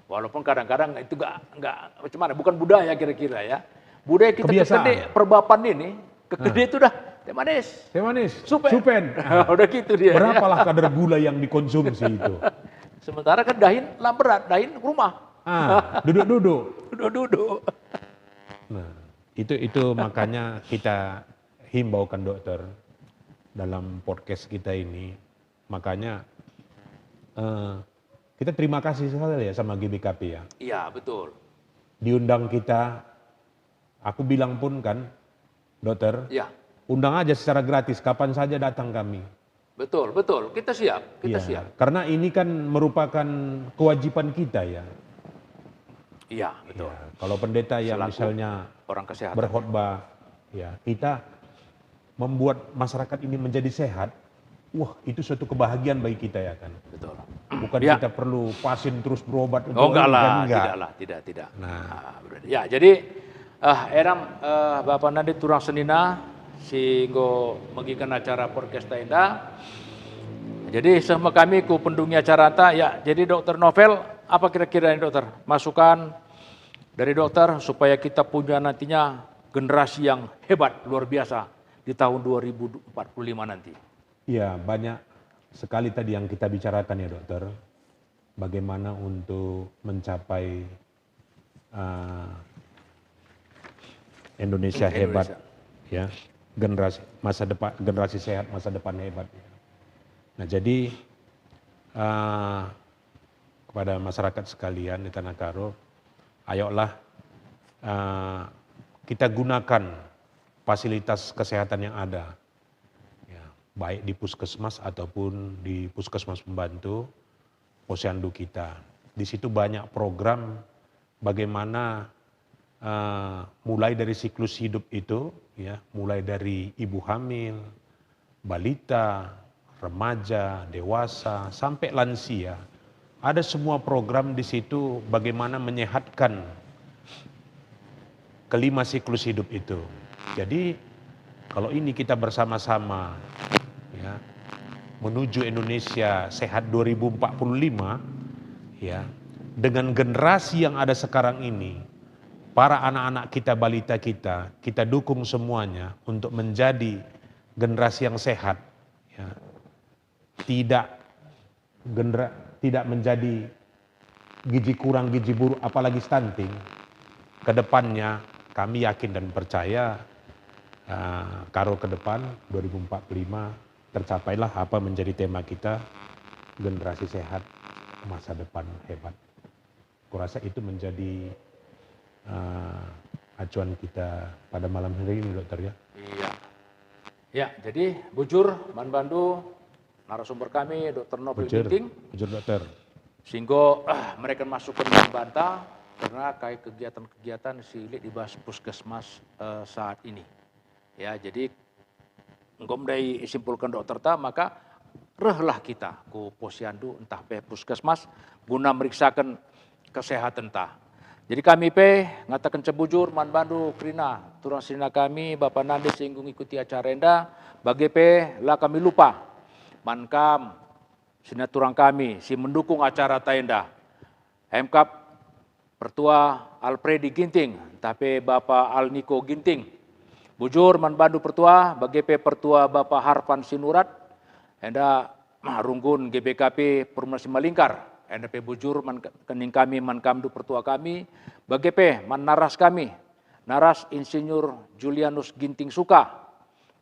walaupun kadang-kadang itu nggak macam mana, bukan budaya kira-kira ya. Budaya kita ke Kebiasaan. kedai, perbapan ini, ke kedai itu dah teh manis. Teh manis, Supen. Nah, Udah gitu dia. berapalah kadar gula yang dikonsumsi itu? Sementara kan dahin lah berat, dahin rumah. Duduk-duduk. Duduk-duduk. Nah, itu makanya kita himbaukan dokter dalam podcast kita ini. Makanya kita terima kasih sekali ya sama GBKP ya. Iya, betul. Diundang kita, aku bilang pun kan, dokter, Iya, undang aja secara gratis, kapan saja datang kami. betul, betul. Kita siap, kita Iya, siap. karena ini kan merupakan kewajiban kita ya. Iya, betul. Ya, kalau pendeta yang Selaku misalnya orang kesehatan. berkhotbah, ya kita membuat masyarakat ini menjadi sehat, wah itu suatu kebahagiaan bagi kita ya kan. Betul. Bukan Ya. kita perlu pasien terus berobat. Oh enggak kan, lah, enggak. tidak lah, tidak. Nah. Berarti. Ya, jadi eram Bapak Nadi turang senina singgo mengikan acara podcast Taenda. Jadi sama kami ku pendungi acara ta ya. Jadi Dokter Novel, apa kira-kira ini dokter? Masukan dari dokter supaya kita punya nantinya generasi yang hebat luar biasa di tahun 2045 nanti. Iya, banyak sekali tadi yang kita bicarakan ya dokter. Bagaimana untuk mencapai Indonesia hebat, ya, generasi sehat masa depan hebat. Nah jadi kepada masyarakat sekalian di Tanah Karo, ayolah kita gunakan fasilitas kesehatan yang ada. Baik di puskesmas ataupun di puskesmas pembantu posyandu kita. Di situ banyak program bagaimana mulai dari siklus hidup itu, ya, mulai dari ibu hamil, balita, remaja, dewasa, sampai lansia. Ada semua program di situ bagaimana menyehatkan kelima siklus hidup itu. Jadi kalau ini kita bersama-sama ya, menuju Indonesia sehat 2045 ya, dengan generasi yang ada sekarang ini, para anak-anak kita, balita kita dukung semuanya untuk menjadi generasi yang sehat ya. Tidak menjadi gizi kurang, gizi buruk, apalagi stunting. Kedepannya kami yakin dan percaya Karo ke depan 2045 tercapailah apa menjadi tema kita, generasi sehat masa depan hebat. Kurasa itu menjadi acuan kita pada malam hari ini dokter ya. Iya. Ya, jadi bujur manbandu narasumber kami Dr. Nobel Ginting. Bujur dokter. Sehingga mereka masuk ke bantah karena kayak kegiatan-kegiatan si Lit dibahas puskesmas saat ini. Ya, jadi engkau dari simpulkan dokter ta maka rehlah kita ku posyandu entah pe puskesmas guna meriksakan kesehatan ta. Jadi kami pe ngatakan cebujur manbandu krina turang sina kami Bapak Nandi singgung ikuti acara enda bagi pe lah kami lupa mankam sina turang kami si mendukung acara taenda Hemkap Pertua Alfredi Ginting tapi Bapak Alniko Ginting bujur manbandu pertua bagi pe pertua Bapak Harpan Sinurat enda runggun GBKP Perumnas Malingkar enda pe bujur kening kami mankamdu pertua kami bagi pe naras kami naras Insinyur Julianus Ginting Suka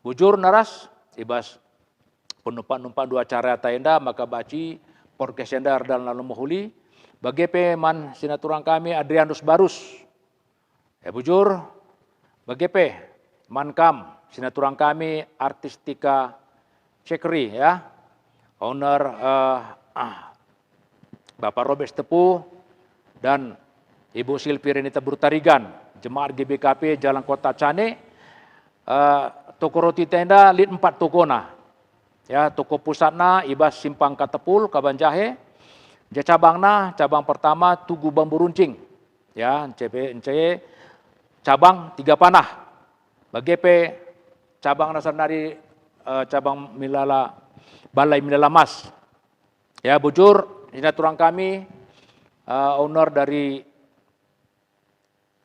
bujur naras ibas penumpang dua acara taenda maka baci podcast enda dan lalu mohuli bagi pe man sinaturang kami Adrianus Barus bujur bagi pe mankam sinaturang kami Artistika Cekri ya owner Bapak Robert Tepu dan Ibu Silvi Renita Brutarigan, Jemaat GBKP Jalan Kota Cane, toko roti tenda lit 4 tokona. Ya, toko pusatna ibas Simpang Katepul Kaban Jahe. Cabangna cabang pertama Tugu Bambu Runcing. Ya, CP cabang 3 panah. Bagepe cabang Nasarnari cabang Milala Balai Milala Mas. Ya, bujur ini turang kami, owner dari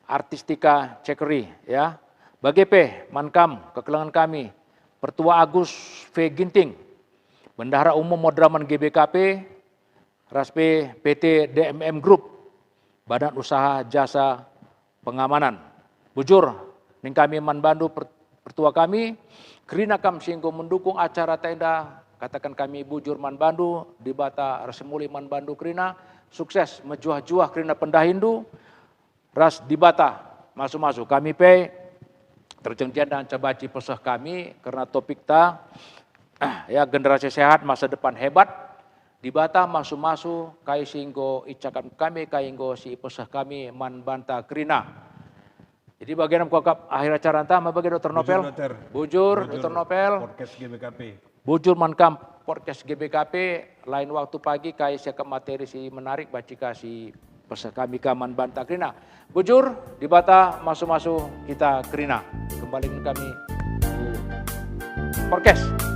Artistika Cekri, ya. Bagepe, mankam, kekelangan kami, Pertua Agus V. Ginting, Bendahara Umum Modraman GBKP, Raspe PT DMM Group, Badan Usaha Jasa Pengamanan. Bujur, ning kami manbandu pertua kami, kerina kam singgo mendukung acara tenda. Katakan kami bujur manbandu di bata resemuli manbandu krina sukses mejuah-juah krina pendahindu ras di bata masuk-masuk kami pe terjengjian dan cabaci pesah kami karena topik ta ya generasi sehat masa depan hebat di bata masuk-masuk kai singgo icakan kami kai singgo si pesah kami manbanta krina. Jadi bagian kuakap akhir acara entah bagi Dr. Nopel. Bujur Dr. Nopel. Podcast GBKP. Bujur mankam podcast GBKP lain waktu pagi kai saya ke materi si menarik baca si pesan kami kaman bantah krina. Bujur di bata masuk-masuk kita krina. Kembali kami podcast.